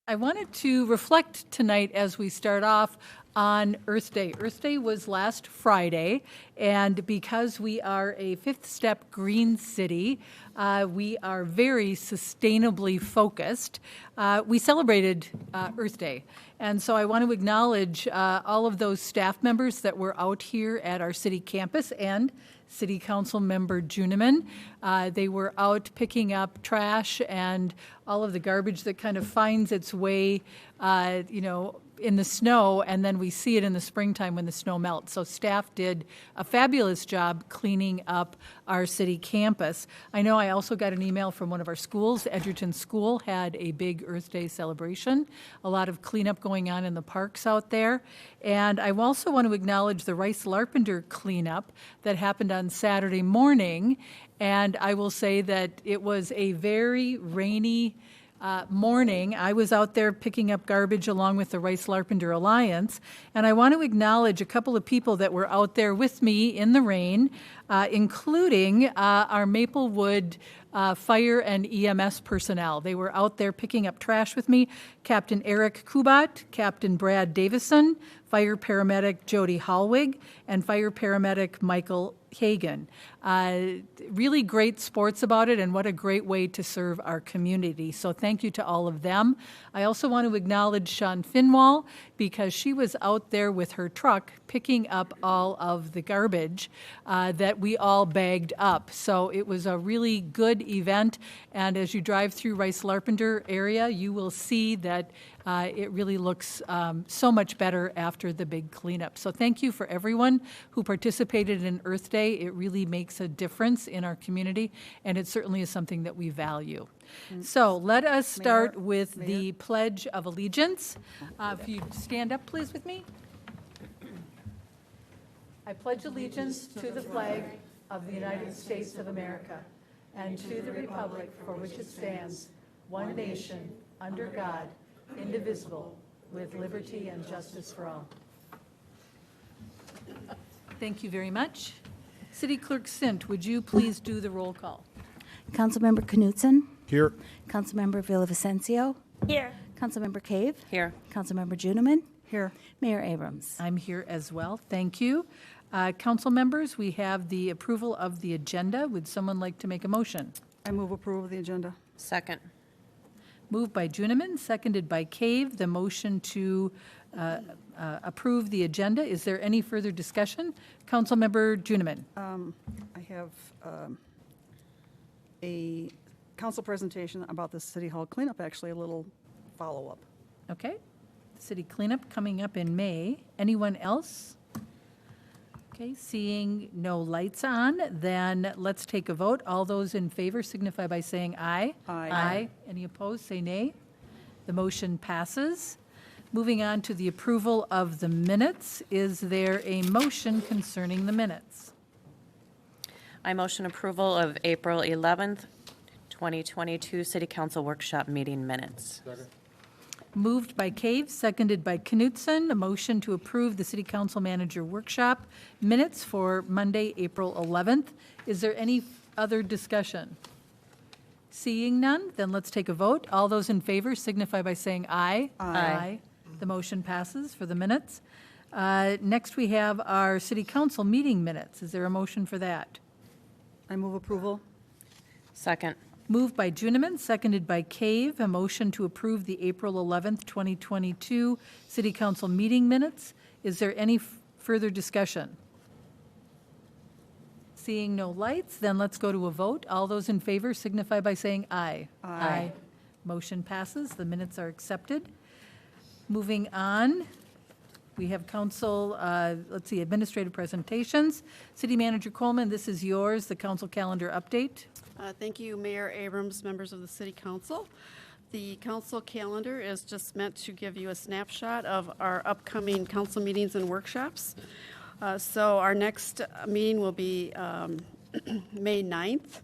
I wanted to reflect tonight as we start off on Earth Day. Earth Day was last Friday, and because we are a fifth step green city, we are very sustainably focused. We celebrated Earth Day, and so I want to acknowledge all of those staff members that were out here at our city campus and City Council Member Juniman. They were out picking up trash and all of the garbage that kind of finds its way, in the snow, and then we see it in the springtime when the snow melts. So staff did a fabulous job cleaning up our city campus. I know I also got an email from one of our schools. Edgerton School had a big Earth Day celebration, a lot of cleanup going on in the parks out there. And I also want to acknowledge the Rice-Larpenter cleanup that happened on Saturday morning. And I will say that it was a very rainy morning. I was out there picking up garbage along with the Rice-Larpenter Alliance, and I want to acknowledge a couple of people that were out there with me in the rain, including our Maplewood fire and EMS personnel. They were out there picking up trash with me. Captain Eric Kubat, Captain Brad Davison, fire paramedic Jody Hallwig, and fire paramedic Michael Hagan. Really great sports about it, and what a great way to serve our community. So thank you to all of them. I also want to acknowledge Sean Finwall, because she was out there with her truck picking up all of the garbage that we all bagged up. So it was a really good event, and as you drive through Rice-Larpenter area, you will see that it really looks so much better after the big cleanup. So thank you for everyone who participated in Earth Day. It really makes a difference in our community, and it certainly is something that we value. So let us start with the Pledge of Allegiance. If you stand up, please, with me. I pledge allegiance to the flag of the United States of America and to the republic for which it stands, one nation, under God, indivisible, with liberty and justice for all. Thank you very much. City Clerk Sint, would you please do the roll call? Councilmember Knutson? Here. Councilmember Villavicencio? Here. Councilmember Cave? Here. Councilmember Juniman? Here. Mayor Abrams? I'm here as well. Thank you. Council members, we have the approval of the agenda. Would someone like to make a motion? I move approval of the agenda. Second. Moved by Juniman, seconded by Cave. The motion to approve the agenda. Is there any further discussion? Councilmember Juniman. I have a council presentation about the City Hall cleanup, actually a little follow-up. Okay. City cleanup coming up in May. Anyone else? Okay, seeing no lights on, then let's take a vote. All those in favor signify by saying aye. Aye. Aye. Any opposed, say nay. The motion passes. Moving on to the approval of the minutes. Is there a motion concerning the minutes? I motion approval of April 11th, 2022 City Council Workshop Meeting Minutes. Moved by Cave, seconded by Knutson. A motion to approve the City Council Manager Workshop minutes for Monday, April 11th. Is there any other discussion? Seeing none, then let's take a vote. All those in favor signify by saying aye. Aye. The motion passes for the minutes. Next, we have our City Council meeting minutes. Is there a motion for that? I move approval. Second. Moved by Juniman, seconded by Cave. A motion to approve the April 11th, 2022 City Council meeting minutes. Is there any further discussion? Seeing no lights, then let's go to a vote. All those in favor signify by saying aye. Aye. Motion passes. The minutes are accepted. Moving on, we have council, administrative presentations. City Manager Coleman, this is yours, the council calendar update. Thank you, Mayor Abrams, members of the City Council. The council calendar is just meant to give you a snapshot of our upcoming council meetings and workshops. So our next meeting will be May 9th.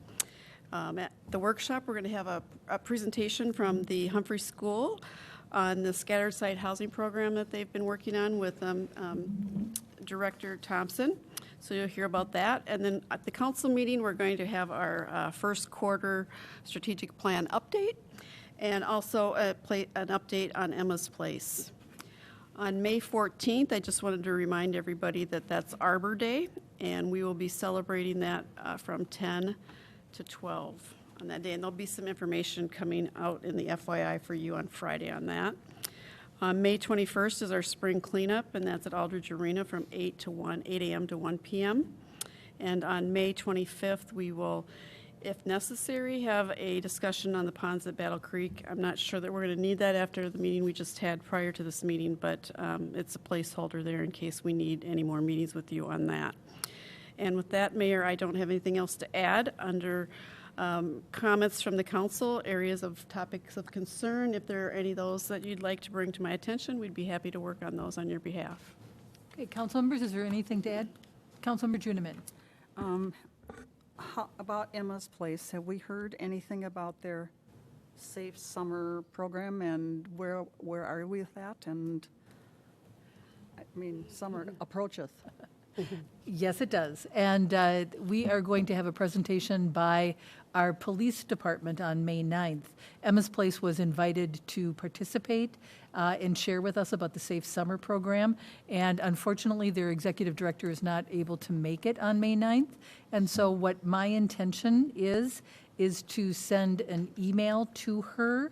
At the workshop, we're going to have a presentation from the Humphrey School on the scattered site housing program that they've been working on with Director Thompson. So you'll hear about that. And then at the council meeting, we're going to have our first quarter strategic plan update. And also an update on Emma's Place. On May 14th, I just wanted to remind everybody that that's Arbor Day, and we will be celebrating that from 10 to 12 on that day. And there'll be some information coming out in the FYI for you on Friday on that. May 21st is our spring cleanup, and that's at Aldridge Arena from 8 a.m. to 1 p.m. And on May 25th, we will, if necessary, have a discussion on the ponds at Battle Creek. I'm not sure that we're going to need that after the meeting we just had prior to this meeting, but it's a placeholder there in case we need any more meetings with you on that. And with that, Mayor, I don't have anything else to add. Under comments from the council, areas of topics of concern, if there are any of those that you'd like to bring to my attention, we'd be happy to work on those on your behalf. Okay, council members, is there anything to add? Councilmember Juniman. How about Emma's Place? Have we heard anything about their Safe Summer program, and where are we with that? And, I mean, summer approacheth. Yes, it does. And we are going to have a presentation by our police department on May 9th. Emma's Place was invited to participate and share with us about the Safe Summer program. And unfortunately, their executive director is not able to make it on May 9th. And so what my intention is to send an email to her.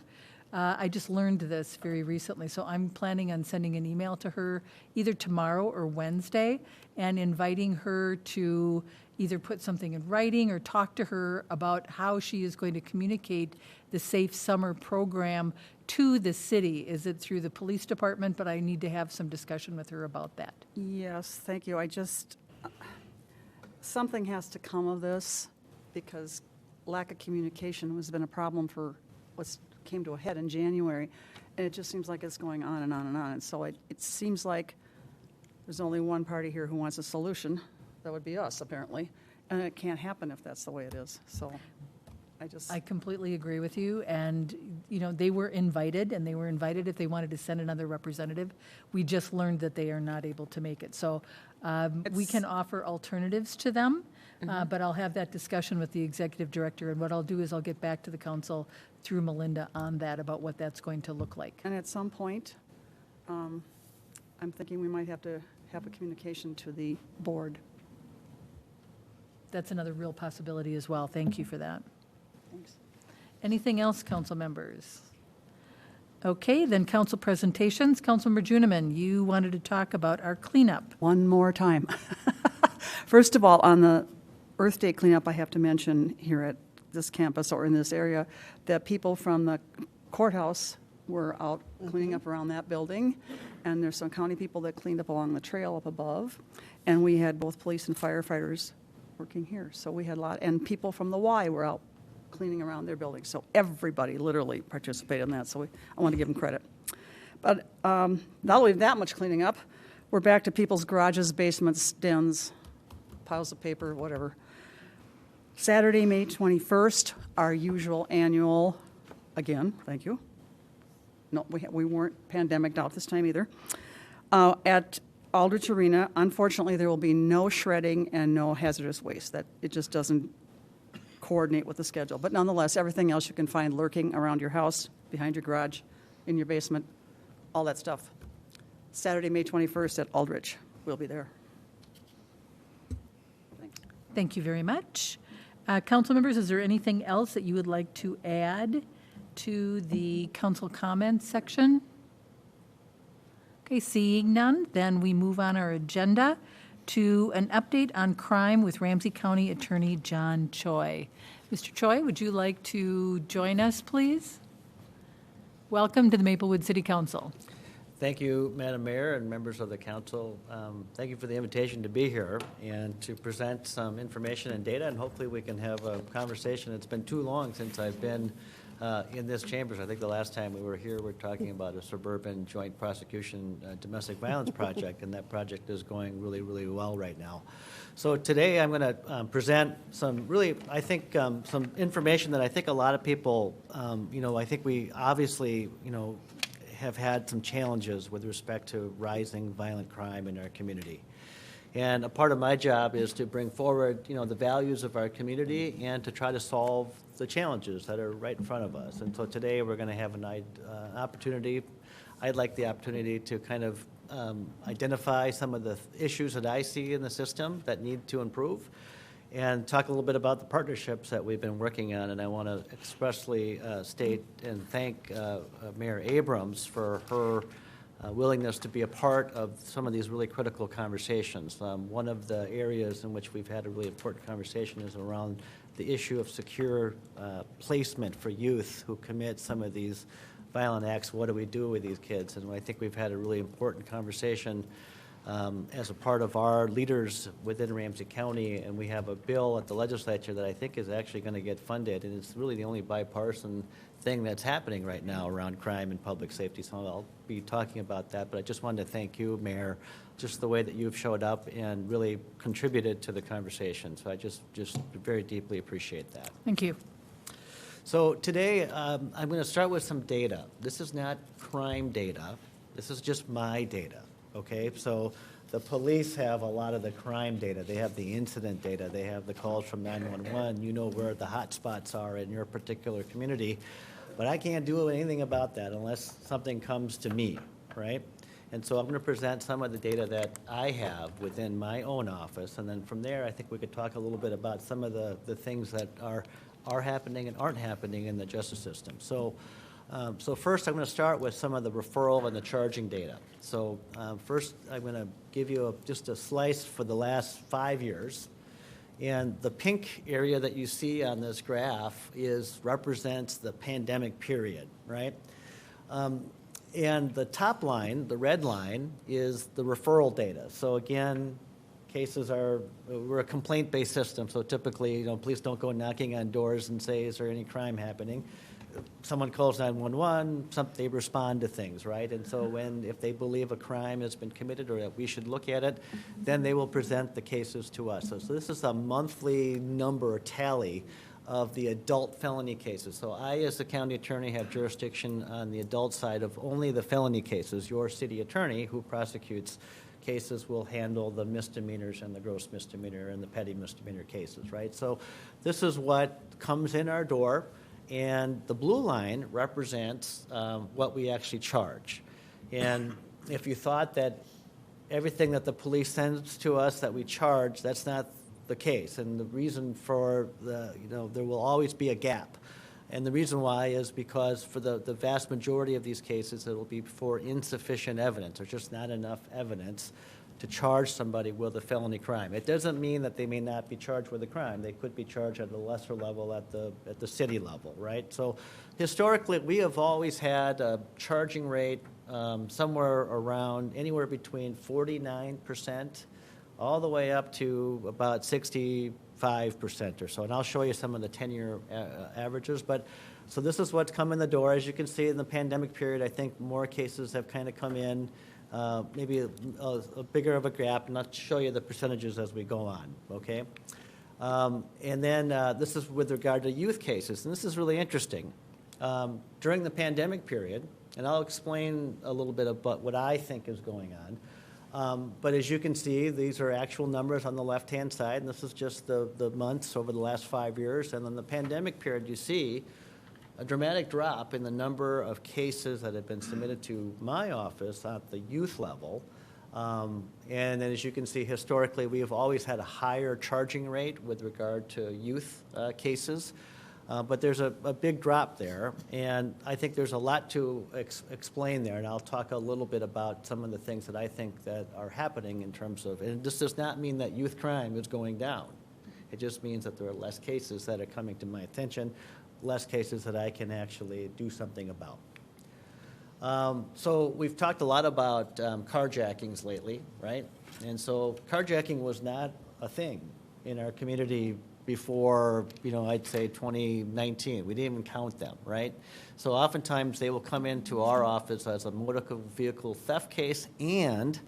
I just learned this very recently, so I'm planning on sending an email to her either tomorrow or Wednesday and inviting her to either put something in writing or talk to her about how she is going to communicate the Safe Summer program to the city. Is it through the police department? But I need to have some discussion with her about that. Yes, thank you. Something has to come of this, because lack of communication has been a problem for what's came to a head in January, and it just seems like it's going on and on and on. And so it seems like there's only one party here who wants a solution. That would be us, apparently. And it can't happen if that's the way it is. So I completely agree with you. And, you know, they were invited, and they were invited if they wanted to send another representative. We just learned that they are not able to make it. So we can offer alternatives to them. But I'll have that discussion with the executive director, and what I'll do is I'll get back to the council through Melinda on that, about what that's going to look like. And at some point, I'm thinking we might have to have a communication to the board. That's another real possibility as well. Thank you for that. Thanks. Anything else, council members? Okay, then council presentations. Councilmember Juniman, you wanted to talk about our cleanup. One more time. First of all, on the Earth Day cleanup, I have to mention here at this campus or in this area that people from the courthouse were out cleaning up around that building, and there's some county people that cleaned up along the trail up above, and we had both police and firefighters working here. So we had a lot, and people from the Y were out cleaning around their building. So everybody literally participated in that, so I want to give them credit. But not only that much cleaning up, we're back to people's garages, basements, dens, piles of paper, whatever. Saturday, May 21st, our usual annual, again, thank you. No, we weren't pandemicked out this time either. At Aldrich Arena, unfortunately, there will be no shredding and no hazardous waste. That it just doesn't coordinate with the schedule. But nonetheless, everything else you can find lurking around your house, behind your garage, in your basement, all that stuff. Saturday, May 21st at Aldrich. We'll be there. Thanks. Thank you very much. Council members, is there anything else that you would like to add to the council comments section? Okay, seeing none, then we move on our agenda to an update on crime with Ramsey County Attorney John Choi. Mr. Choi, would you like to join us, please? Welcome to the Maplewood City Council. Thank you, Madam Mayor and members of the council. Thank you for the invitation to be here and to present some information and data, and hopefully we can have a conversation. It's been too long since I've been in this chambers. I think the last time we were here, we were talking about a suburban joint prosecution domestic violence project, and that project is going really, really well right now. So today I'm going to present some really, I think, some information that I think a lot of people, I think we obviously, have had some challenges with respect to rising violent crime in our community. And a part of my job is to bring forward, the values of our community and to try to solve the challenges that are right in front of us. And so today we're going to have an opportunity. I'd like the opportunity to kind of identify some of the issues that I see in the system that need to improve and talk a little bit about the partnerships that we've been working on. And I want to expressly state and thank Mayor Abrams for her willingness to be a part of some of these really critical conversations. One of the areas in which we've had a really important conversation is around the issue of secure placement for youth who commit some of these violent acts. What do we do with these kids? And I think we've had a really important conversation as a part of our leaders within Ramsey County, and we have a bill at the legislature that I think is actually going to get funded, and it's really the only bipartisan thing that's happening right now around crime and public safety. So I'll be talking about that, but I just wanted to thank you, Mayor, just the way that you've showed up and really contributed to the conversation. So I just very deeply appreciate that. Thank you. So today, I'm going to start with some data. This is not crime data. This is just my data, okay? So the police have a lot of the crime data. They have the incident data. They have the calls from 911. You know where the hot spots are in your particular community. But I can't do anything about that unless something comes to me, right? And so I'm going to present some of the data that I have within my own office. And then from there, I think we could talk a little bit about some of the things that are happening and aren't happening in the justice system. So first, I'm going to start with some of the referral and the charging data. So first, I'm going to give you just a slice for the last 5 years. And the pink area that you see on this graph represents the pandemic period, right? And the top line, the red line, is the referral data. So again, we're a complaint-based system, so typically, police don't go knocking on doors and say, is there any crime happening? Someone calls 911, they respond to things, right? And so if they believe a crime has been committed or that we should look at it, then they will present the cases to us. So this is a monthly number or tally of the adult felony cases. So I, as the county attorney, have jurisdiction on the adult side of only the felony cases. Your city attorney, who prosecutes cases, will handle the misdemeanors and the gross misdemeanor and the petty misdemeanor cases, right? So this is what comes in our door. And the blue line represents what we actually charge. And if you thought that everything that the police sends to us that we charge, that's not the case. And the reason for there will always be a gap. And the reason why is because for the vast majority of these cases, it will be for insufficient evidence. There's just not enough evidence to charge somebody with a felony crime. It doesn't mean that they may not be charged with a crime. They could be charged at a lesser level at the city level, right? So historically, we have always had a charging rate somewhere around anywhere between 49% all the way up to about 65% or so. And I'll show you some of the 10-year averages. But so this is what's come in the door. As you can see in the pandemic period, I think more cases have kind of come in. Maybe a bigger of a gap, and I'll show you the percentages as we go on, okay? And then this is with regard to youth cases, and this is really interesting. During the pandemic period, and I'll explain a little bit about what I think is going on, but as you can see, these are actual numbers on the left-hand side, and this is just the months over the last 5 years, and in the pandemic period, you see a dramatic drop in the number of cases that have been submitted to my office at the youth level. And then as you can see, historically, we have always had a higher charging rate with regard to youth cases. But there's a big drop there. And I think there's a lot to explain there. And I'll talk a little bit about some of the things that I think that are happening in terms of, and this does not mean that youth crime is going down. It just means that there are less cases that are coming to my attention, less cases that I can actually do something about. So we've talked a lot about carjackings lately, right? And so carjacking was not a thing in our community before, I'd say 2019. We didn't even count them, right? So oftentimes they will come into our office as a motor vehicle theft case and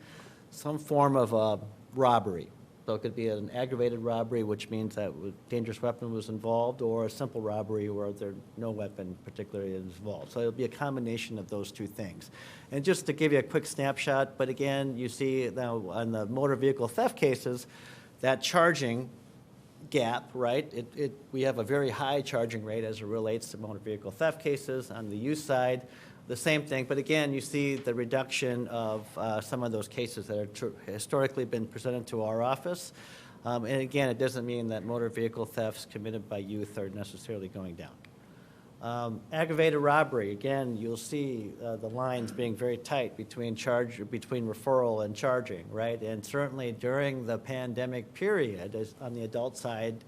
some form of a robbery, So it could be an aggravated robbery, which means that a dangerous weapon was involved, or a simple robbery where there no weapon particularly is involved. So it'll be a combination of those two things. And just to give you a quick snapshot, but again, you see now on the motor vehicle theft cases, that charging gap, right? We have a very high charging rate as it relates to motor vehicle theft cases. On the use side, the same thing, but again, you see the reduction of some of those cases that have historically been presented to our office. And again, it doesn't mean that motor vehicle thefts committed by youth are necessarily going down. Aggravated robbery, again, you'll see the lines being very tight between referral and charging, right? And certainly during the pandemic period, on the adult side,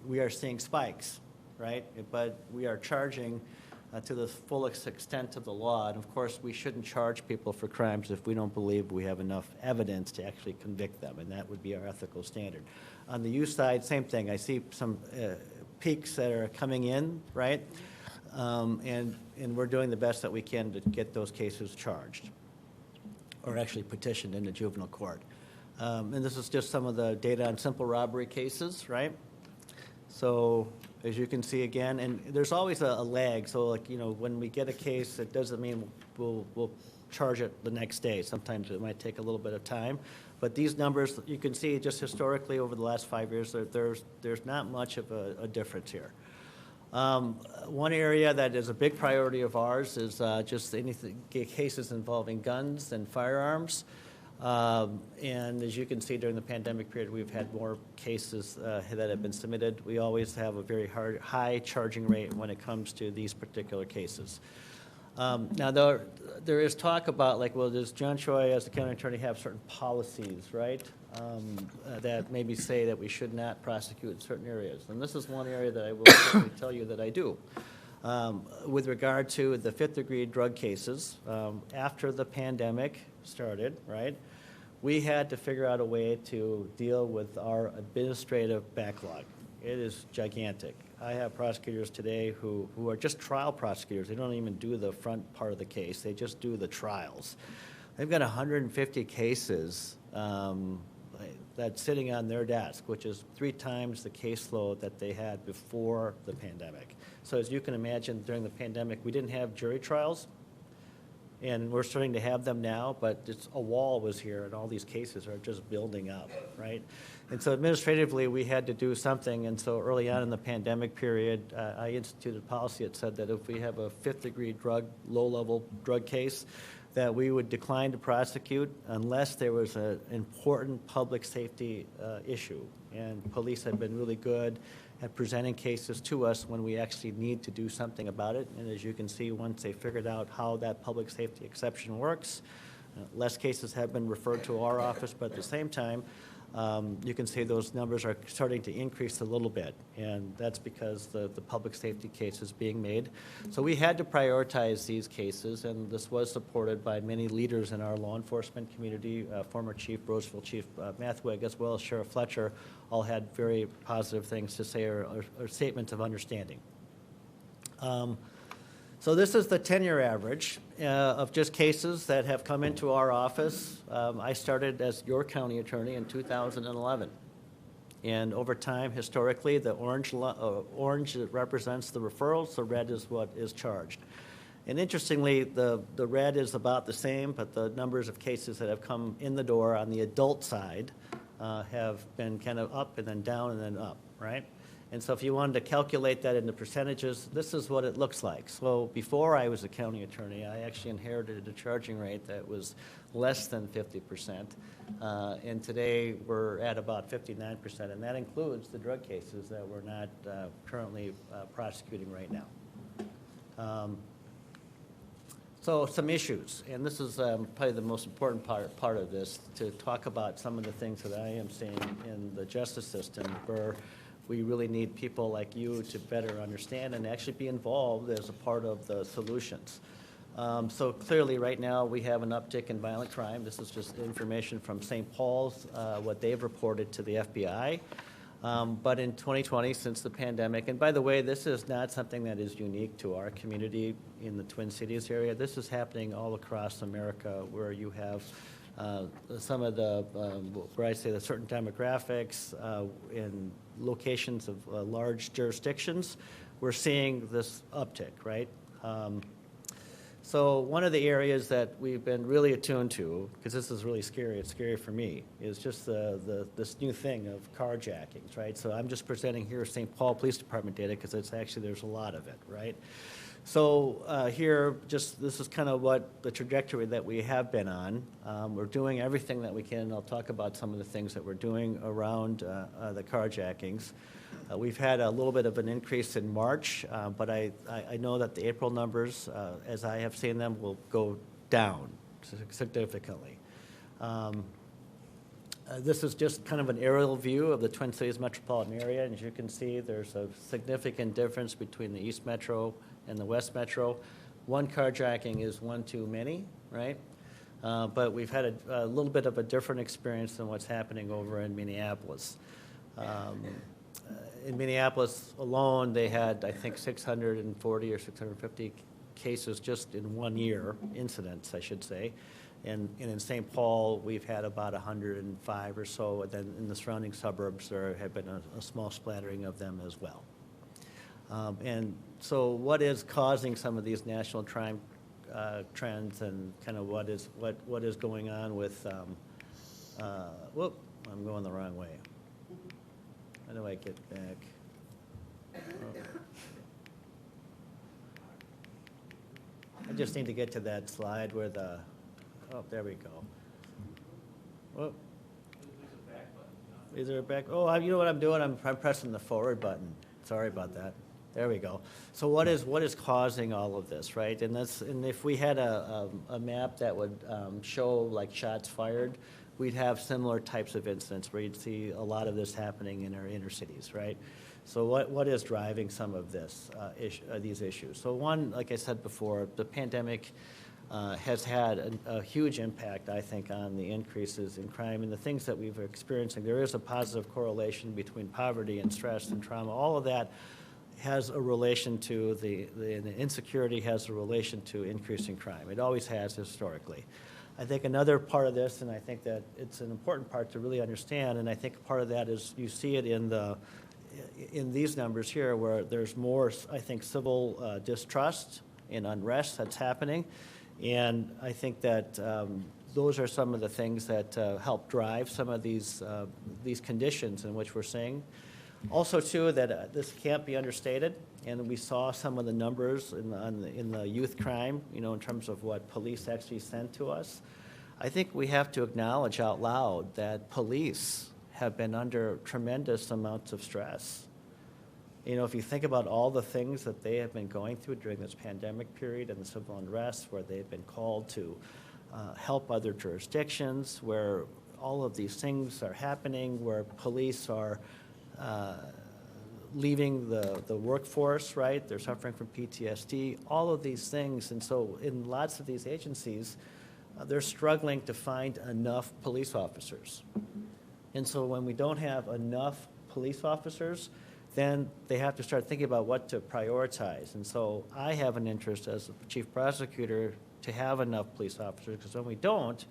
we are seeing spikes, right? But we are charging to the fullest extent of the law. And of course, we shouldn't charge people for crimes if we don't believe we have enough evidence to actually convict them, and that would be our ethical standard. On the use side, same thing. I see some peaks that are coming in, right? And we're doing the best that we can to get those cases charged, or actually petitioned into juvenile court. And this is just some of the data on simple robbery cases, right? So as you can see again, and there's always a lag. So like, you know, when we get a case, it doesn't mean we'll charge it the next day. Sometimes it might take a little bit of time. But these numbers, you can see just historically over the last 5 years, there's not much of a difference here. One area that is a big priority of ours is just anything, cases involving guns and firearms. And as you can see, during the pandemic period, we've had more cases that have been submitted. We always have a very high charging rate when it comes to these particular cases. Now, there is talk about, like, well, does John Choi, as the county attorney, have certain policies, right, that maybe say that we should not prosecute in certain areas? And this is one area that I will certainly tell you that I do. With regard to the fifth-degree drug cases, after the pandemic started, right, we had to figure out a way to deal with our administrative backlog. It is gigantic. I have prosecutors today who are just trial prosecutors. They don't even do the front part of the case. They just do the trials. They've got 150 cases that's sitting on their desk, which is 3 times the caseload that they had before the pandemic. So as you can imagine, during the pandemic, we didn't have jury trials, and we're starting to have them now, but a wall was here, and all these cases are just building up, right? And so administratively, we had to do something, and so early on in the pandemic period, I instituted a policy that said that if we have a fifth-degree low-level drug case, that we would decline to prosecute unless there was an important public safety issue. And police have been really good at presenting cases to us when we actually need to do something about it. And as you can see, once they figured out how that public safety exception works, less cases have been referred to our office, but at the same time, you can see those numbers are starting to increase a little bit, and that's because the public safety case is being made. So we had to prioritize these cases, and this was supported by many leaders in our law enforcement community. Former Chief Roseville Chief Maplewood, as well as Sheriff Fletcher, all had very positive things to say or statements of understanding. So this is the 10-year average of just cases that have come into our office. I started as your county attorney in 2011. And over time, historically, the orange represents the referrals, the red is what is charged. And interestingly, the red is about the same, but the numbers of cases that have come in the door on the adult side have been kind of up and then down and then up, right? And so if you wanted to calculate that into percentages, this is what it looks like. So before I was a county attorney, I actually inherited a charging rate that was less than 50%. And today we're at about 59%, and that includes the drug cases that we're not currently prosecuting right now. So some issues, and this is probably the most important part of this, to talk about some of the things that I am seeing in the justice system where we really need people like you to better understand and actually be involved as a part of the solutions. So clearly right now we have an uptick in violent crime. This is just information from St. Paul's, what they've reported to the FBI. But in 2020, since the pandemic, and by the way, this is not something that is unique to our community in the Twin Cities area. This is happening all across America where you have some of the, where I say the certain demographics in locations of large jurisdictions, we're seeing this uptick, right? So one of the areas that we've been really attuned to, because this is really scary, it's scary for me, is just this new thing of carjackings, right? So I'm just presenting here St. Paul Police Department data because it's actually, there's a lot of it, right? So here, just this is kind of what the trajectory that we have been on. We're doing everything that we can. I'll talk about some of the things that we're doing around the carjackings. We've had a little bit of an increase in March, but I know that the April numbers, as I have seen them, will go down significantly. This is just kind of an aerial view of the Twin Cities metropolitan area, and as you can see, there's a significant difference between the East Metro and the West Metro. One carjacking is one too many, right? But we've had a little bit of a different experience than what's happening over in Minneapolis. In Minneapolis alone, they had, I think, 640 or 650 cases just in 1 year, incidents, I should say. And in St. Paul, we've had about 105 or so, and then in the surrounding suburbs, there have been a small splattering of them as well. And so what is causing some of these national crime trends, and kind of what is going on with, whoop, I'm going the wrong way. How do I get back? Oh. I just need to get to that slide where the, oh, there we go. Whoop. Is there a back? Oh, you know what I'm doing? I'm pressing the forward button. Sorry about that. There we go. So what is causing all of this, right? And if we had a map that would show like shots fired, we'd have similar types of incidents where you'd see a lot of this happening in our inner cities, right? So what is driving some of this these issues? So one, like I said before, the pandemic has had a huge impact, I think, on the increases in crime and the things that we've experiencing. There is a positive correlation between poverty and stress and trauma. All of that has a relation to the insecurity has a relation to increasing crime. It always has historically. I think another part of this, and I think that it's an important part to really understand, and I think part of that is you see it in these numbers here where there's more, I think, civil distrust and unrest that's happening. And I think that those are some of the things that help drive some of these conditions in which we're seeing. Also, too, that this can't be understated, and we saw some of the numbers in the youth crime, you know, in terms of what police actually sent to us. I think we have to acknowledge out loud that police have been under tremendous amounts of stress. You know, if you think about all the things that they have been going through during this pandemic period and the civil unrest, where they've been called to help other jurisdictions, where all of these things are happening, where police are leaving the workforce, right? They're suffering from PTSD, all of these things. And so in lots of these agencies, they're struggling to find enough police officers. And so when we don't have enough police officers, then they have to start thinking about what to prioritize. And so I have an interest as a chief prosecutor to have enough police officers, because when we don't,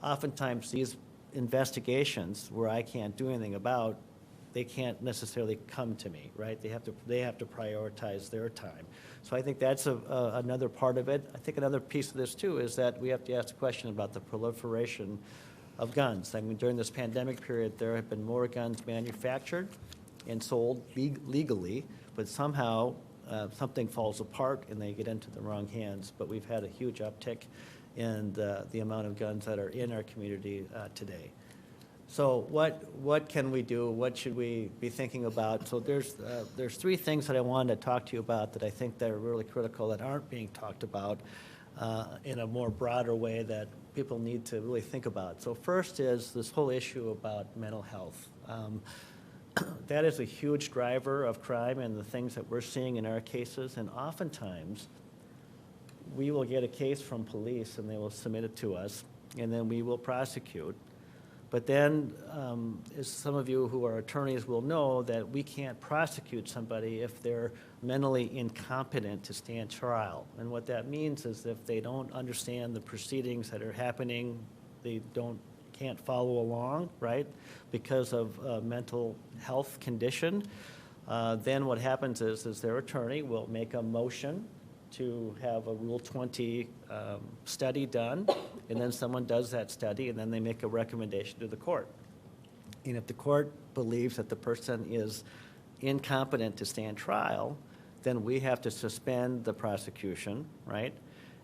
oftentimes these investigations where I can't do anything about, they can't necessarily come to me, right? They have to prioritize their time. So I think that's another part of it. I think another piece of this too is that we have to ask the question about the proliferation of guns. I mean, during this pandemic period, there have been more guns manufactured and sold legally, but somehow something falls apart and they get into the wrong hands. But we've had a huge uptick in the amount of guns that are in our community today. So what can we do? What should we be thinking about? So there's three things that I wanted to talk to you about that I think that are really critical that aren't being talked about in a more broader way that people need to really think about. So first is this whole issue about mental health. That is a huge driver of crime and the things that we're seeing in our cases. And oftentimes, we will get a case from police and they will submit it to us, and then we will prosecute. But then, as some of you who are attorneys will know, that we can't prosecute somebody if they're mentally incompetent to stand trial. And what that means is if they don't understand the proceedings that are happening they can't follow along, right, because of a mental health condition, then what happens is their attorney will make a motion to have a Rule 20 study done, and then someone does that study, and then they make a recommendation to the court. And if the court believes that the person is incompetent to stand trial, then we have to suspend the prosecution, right?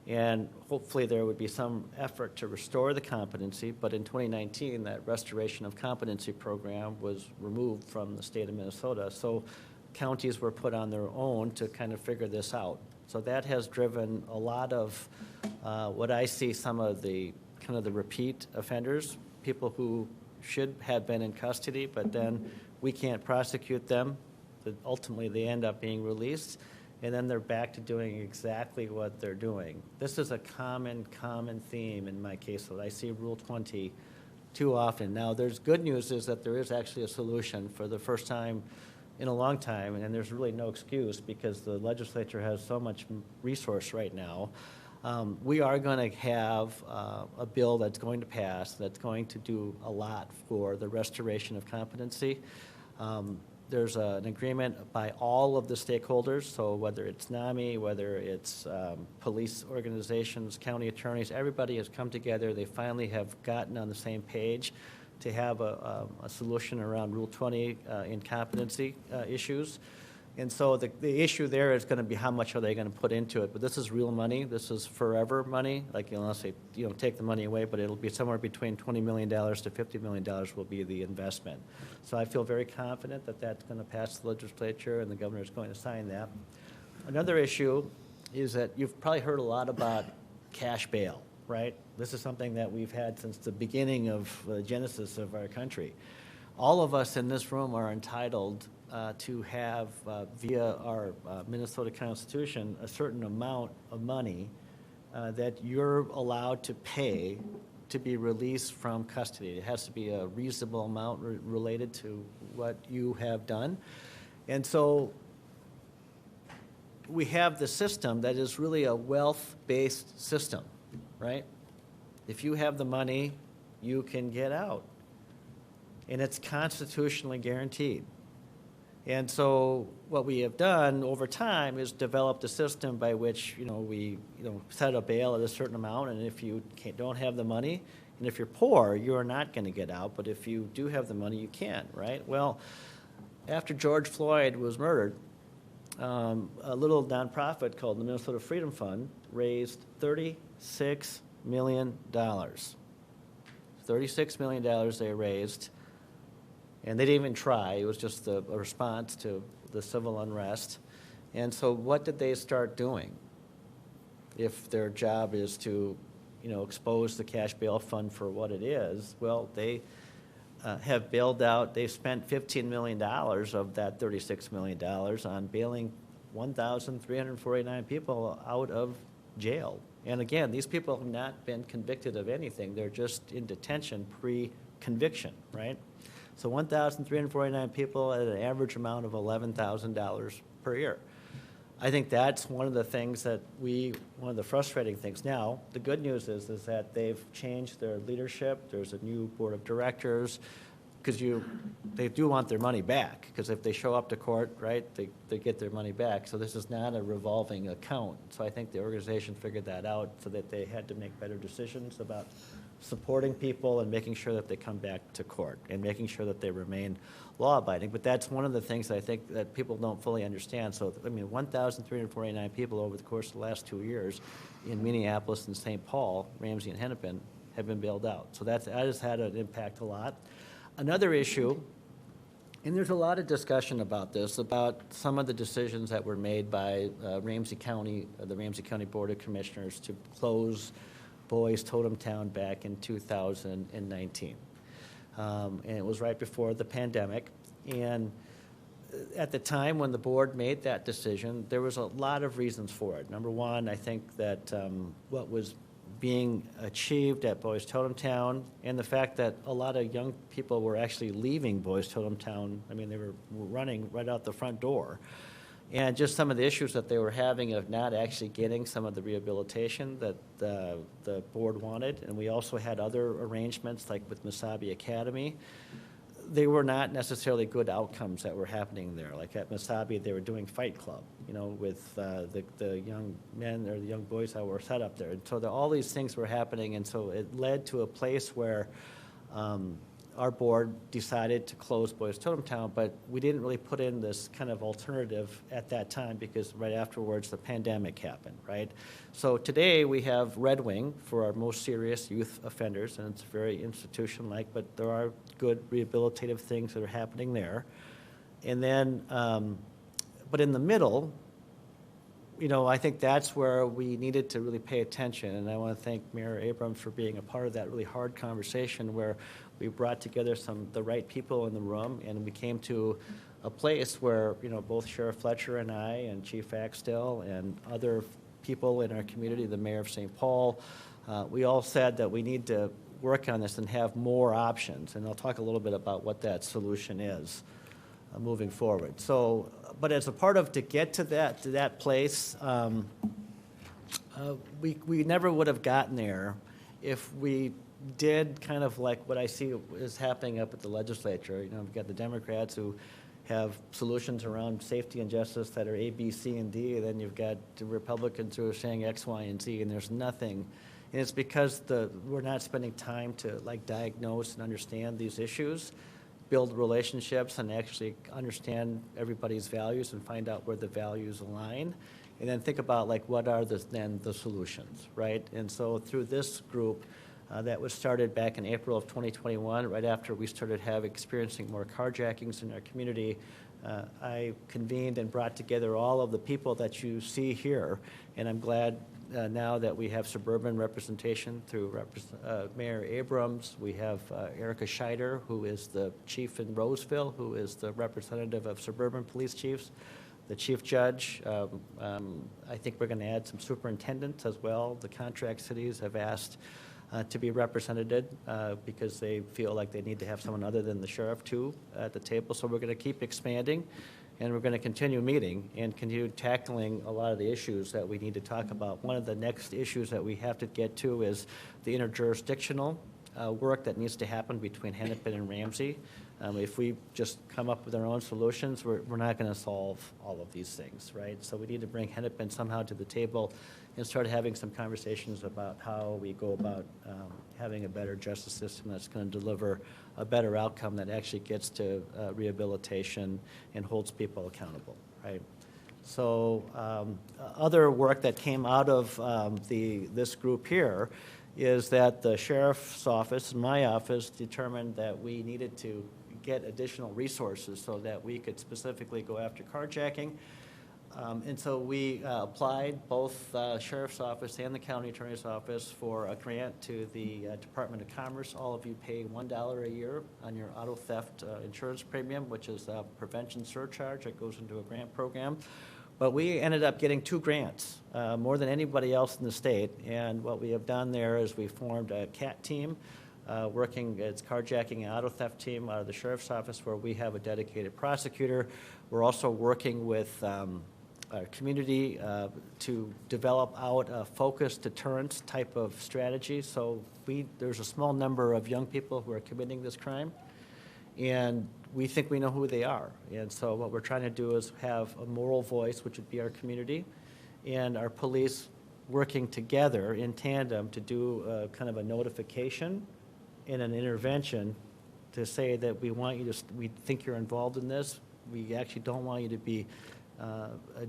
And hopefully there would be some effort to restore the competency, but in 2019, that restoration of competency program was removed from the state of Minnesota. So counties were put on their own to kind of figure this out. So that has driven a lot of what I see some of the kind of the repeat offenders, people who should have been in custody, but then we can't prosecute them. But ultimately, they end up being released, and then they're back to doing exactly what they're doing. This is a common theme in my caseload. I see Rule 20 too often. Now, there's good news is that there is actually a solution for the first time in a long time, and there's really no excuse because the legislature has so much resource right now. We are going to have a bill that's going to pass that's going to do a lot for the restoration of competency. There's an agreement by all of the stakeholders, so whether it's NAMI, whether it's police organizations, county attorneys, everybody has come together. They finally have gotten on the same page to have a solution around Rule 20 incompetency issues. And so the issue there is going to be how much are they going to put into it. But this is real money. This is forever money. Like, unless they take the money away, but it'll be somewhere between $20 million to $50 million will be the investment. So I feel very confident that that's going to pass the legislature and the governor is going to sign that. Another issue is that you've probably heard a lot about cash bail, right? This is something that we've had since the beginning of the genesis of our country. All of us in this room are entitled to have, via our Minnesota Constitution, a certain amount of money that you're allowed to pay to be released from custody. It has to be a reasonable amount related to what you have done. And so we have the system that is really a wealth-based system, right? If you have the money, you can get out. And it's constitutionally guaranteed. And so what we have done over time is developed a system by which we set a bail at a certain amount, and if you don't have the money, and if you're poor, you are not going to get out, but if you do have the money, you can, right? Well, after George Floyd was murdered, a little nonprofit called the Minnesota Freedom Fund raised $36 million. $36 million they raised. And they didn't even try. It was just a response to the civil unrest. And so what did they start doing? If their job is to, expose the cash bail fund for what it is, well, they have bailed out, they've spent $15 million of that $36 million on bailing 1,349 people out of jail. And again, these people have not been convicted of anything. They're just in detention pre-conviction, right? So 1,349 people at an average amount of $11,000 per year. I think that's one of the things one of the frustrating things. Now, the good news is that they've changed their leadership. There's a new board of directors, because they do want their money back, because if they show up to court, right, they get their money back. So this is not a revolving account. So I think the organization figured that out so that they had to make better decisions about supporting people and making sure that they come back to court and making sure that they remain law-abiding. But that's one of the things that I think that people don't fully understand. So, 1,349 people over the course of the last 2 years in Minneapolis and St. Paul, Ramsey and Hennepin, have been bailed out. So that has had an impact a lot. Another issue, and there's a lot of discussion about this, about some of the decisions that were made by Ramsey County, the Ramsey County Board of Commissioners to close Boys Totem Town back in 2019. And it was right before the pandemic. And at the time when the board made that decision, there was a lot of reasons for it. Number one, I think that what was being achieved at Boys Totem Town, and the fact that a lot of young people were actually leaving Boys Totem Town, they were running right out the front door, and just some of the issues that they were having of not actually getting some of the rehabilitation that the board wanted. And we also had other arrangements, like with Mesabi Academy. They were not necessarily good outcomes that were happening there. Like at Mesabi, they were doing Fight Club, with the young men or the young boys that were set up there. And so all these things were happening, and so it led to a place where our board decided to close Boys Totem Town, but we didn't really put in this kind of alternative at that time because right afterwards the pandemic happened, right? So today we have Red Wing for our most serious youth offenders, and it's very institution-like, but there are good rehabilitative things that are happening there. And then, but in the middle, I think that's where we needed to really pay attention, and I want to thank Mayor Abrams for being a part of that really hard conversation where we brought together the right people in the room, and we came to a place where, both Sheriff Fletcher and I and Chief Axtell and other people in our community, the Mayor of St. Paul, we all said that we need to work on this and have more options, and I'll talk a little bit about what that solution is moving forward. So, but as a part of to get to that place, we never would have gotten there if we did kind of like what I see is happening up at the legislature. We've got the Democrats who have solutions around safety and justice that are A, B, C, and D, and then you've got the Republicans who are saying X, Y, and Z, and there's nothing. And it's because we're not spending time to diagnose and understand these issues, build relationships, and actually understand everybody's values and find out where the values align, and then think about what are the solutions, right? And so through this group that was started back in April of 2021, right after we started experiencing more carjackings in our community, I convened and brought together all of the people that you see here, and I'm glad now that we have suburban representation through Mayor Abrams. We have Erica Scheider, who is the chief in Roseville, who is the representative of suburban police chiefs, the chief judge. I think we're going to add some superintendents as well. The contract cities have asked to be represented because they feel like they need to have someone other than the sheriff too at the table. So we're going to keep expanding, and we're going to continue meeting and continue tackling a lot of the issues that we need to talk about. One of the next issues that we have to get to is the interjurisdictional work that needs to happen between Hennepin and Ramsey. If we just come up with our own solutions, we're not going to solve all of these things, right? So we need to bring Hennepin somehow to the table and start having some conversations about how we go about having a better justice system that's going to deliver a better outcome that actually gets to rehabilitation and holds people accountable, right? So other work that came out of this group here is that the sheriff's office and my office determined that we needed to get additional resources so that we could specifically go after carjacking. And so we applied, both Sheriff's Office and the County Attorney's Office, for a grant to the Department of Commerce. All of you pay $1 a year on your auto theft insurance premium, which is a prevention surcharge that goes into a grant program. But we ended up getting 2 grants, more than anybody else in the state. And what we have done there is we formed a CAT team, it's carjacking and auto theft team out of the Sheriff's Office, where we have a dedicated prosecutor. We're also working with our community to develop out a focused deterrence type of strategy. So there's a small number of young people who are committing this crime, and we think we know who they are. And so what we're trying to do is have a moral voice, which would be our community, and our police working together in tandem to do kind of a notification and an intervention to say that we think you're involved in this. We actually don't want you to be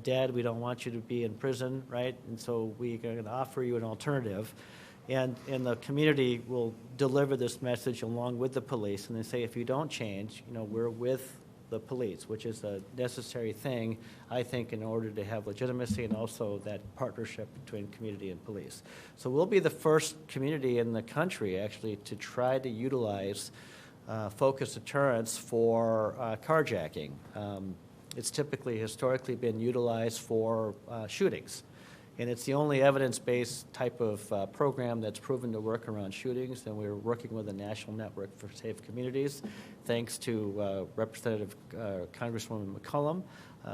dead. We don't want you to be in prison, right? And so we're going to offer you an alternative. And the community will deliver this message along with the police. And they say, if you don't change, we're with the police, which is a necessary thing, I think, in order to have legitimacy and also that partnership between community and police. So we'll be the first community in the country, actually, to try to utilize focused deterrence for carjacking. It's typically historically been utilized for shootings. And it's the only evidence-based type of program that's proven to work around shootings, and we're working with the National Network for Safe Communities, thanks to Representative Congresswoman McCollum,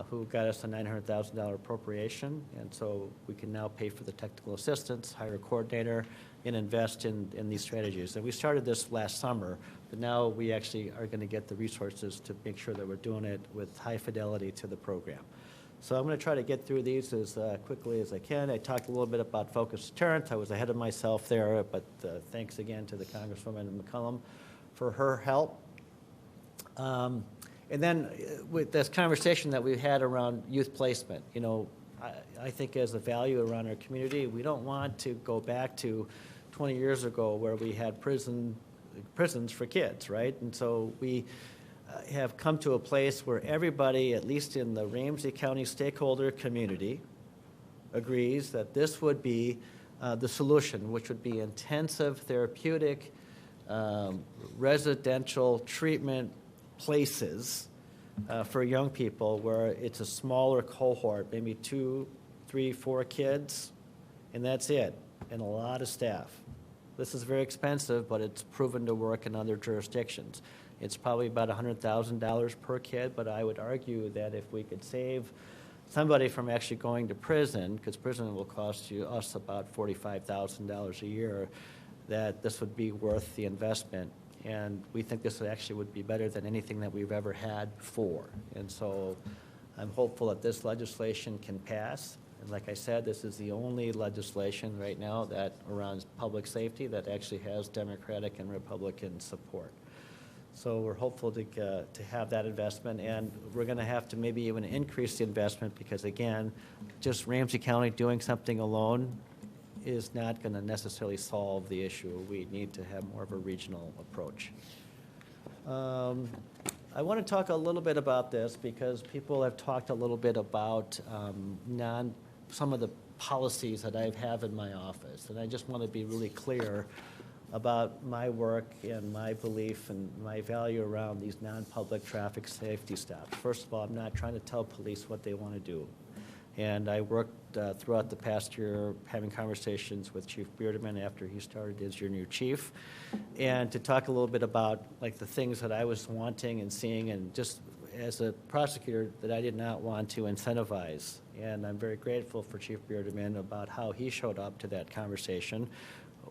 who got us a $900,000 appropriation, and so we can now pay for the technical assistance, hire a coordinator, and invest in these strategies. And we started this last summer, but now we actually are going to get the resources to make sure that we're doing it with high fidelity to the program. So I'm going to try to get through these as quickly as I can. I talked a little bit about focused deterrent. I was ahead of myself there, but thanks again to the Congresswoman McCollum for her help. And then with this conversation that we've had around youth placement, you know, I think as a value around our community, we don't want to go back to 20 years ago where we had prisons for kids, right? And so we have come to a place where everybody, at least in the Ramsey County stakeholder community, agrees that this would be the solution, which would be intensive therapeutic residential treatment places for young people where it's a smaller cohort, maybe 2, 3, 4 kids, and that's it, and a lot of staff. This is very expensive, but it's proven to work in other jurisdictions. It's probably about $100,000 per kid, but I would argue that if we could save somebody from actually going to prison, because prison will cost us about $45,000 a year, that this would be worth the investment. And we think this actually would be better than anything that we've ever had before. And so I'm hopeful that this legislation can pass. And like I said, this is the only legislation right now that around public safety that actually has Democratic and Republican support. So we're hopeful to have that investment, and we're going to have to maybe even increase the investment because, again, just Ramsey County doing something alone is not going to necessarily solve the issue. We need to have more of a regional approach. I want to talk a little bit about this because people have talked a little bit about some of the policies that I have in my office, and I just want to be really clear about my work and my belief and my value around these non-public traffic safety stops. First of all, I'm not trying to tell police what they want to do. And I worked throughout the past year having conversations with Chief Bearderman after he started as your new chief, and to talk a little bit about like the things that I was wanting and seeing, and just as a prosecutor that I did not want to incentivize. And I'm very grateful for Chief Bearderman about how he showed up to that conversation,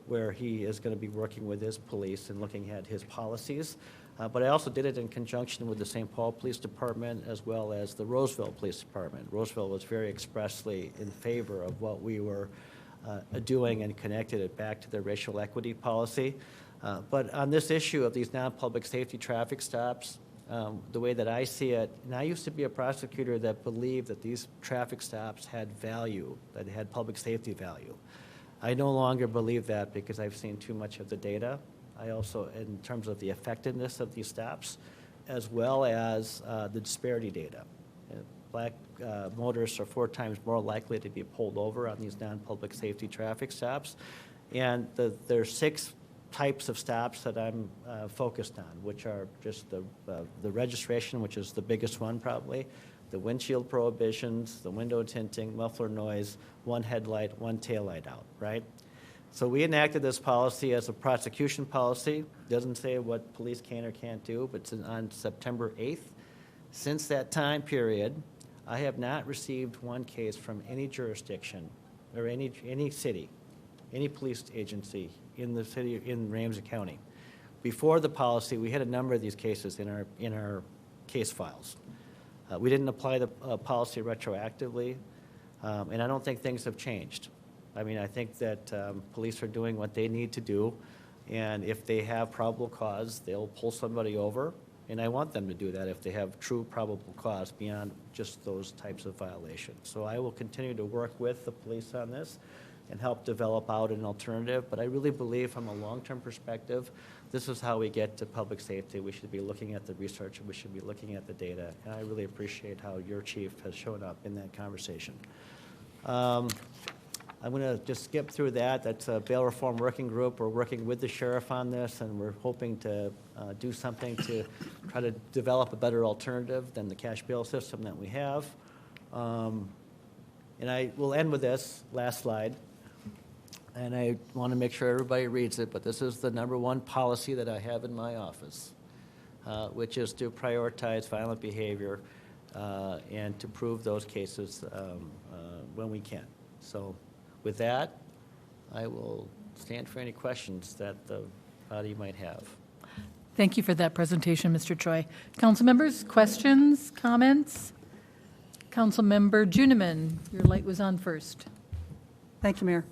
where he is going to be working with his police and looking at his policies. But I also did it in conjunction with the St. Paul Police Department as well as the Roseville Police Department. Roseville was very expressly in favor of what we were doing and connected it back to their racial equity policy. But on this issue of these non-public safety traffic stops, the way that I see it, and I used to be a prosecutor that believed that these traffic stops had value, that had public safety value. I no longer believe that because I've seen too much of the data. I also, in terms of the effectiveness of these stops, as well as the disparity data. Black motorists are 4 times more likely to be pulled over on these non-public safety traffic stops. And there are 6 types of stops that I'm focused on, which are just the registration, which is the biggest one probably, the windshield prohibitions, the window tinting, muffler noise, 1 headlight, 1 taillight out, right? So we enacted this policy as a prosecution policy. It doesn't say what police can or can't do, but it's on September 8th. Since that time period, I have not received 1 case from any jurisdiction or any city, any police agency in the city, in Ramsey County. Before the policy, we had a number of these cases in our case files. We didn't apply the policy retroactively, and I don't think things have changed. I mean, I think that police are doing what they need to do, and if they have probable cause, they'll pull somebody over, and I want them to do that if they have true probable cause beyond just those types of violations. So I will continue to work with the police on this and help develop out an alternative, but I really believe from a long-term perspective, this is how we get to public safety. We should be looking at the research, and we should be looking at the data, and I really appreciate how your chief has shown up in that conversation. I'm going to just skip through that. That's a bail reform working group. We're working with the sheriff on this, and we're hoping to do something to try to develop a better alternative than the cash bail system that we have. And I will end with this, last slide. And I want to make sure everybody reads it, but this is the number one policy that I have in my office, which is to prioritize violent behavior and to prove those cases when we can. So with that, I will stand for any questions that the body might have. Thank you for that presentation, Mr. Choi. Council members, questions, comments? Councilmember Juniman, your light was on first. Thank you, Mayor.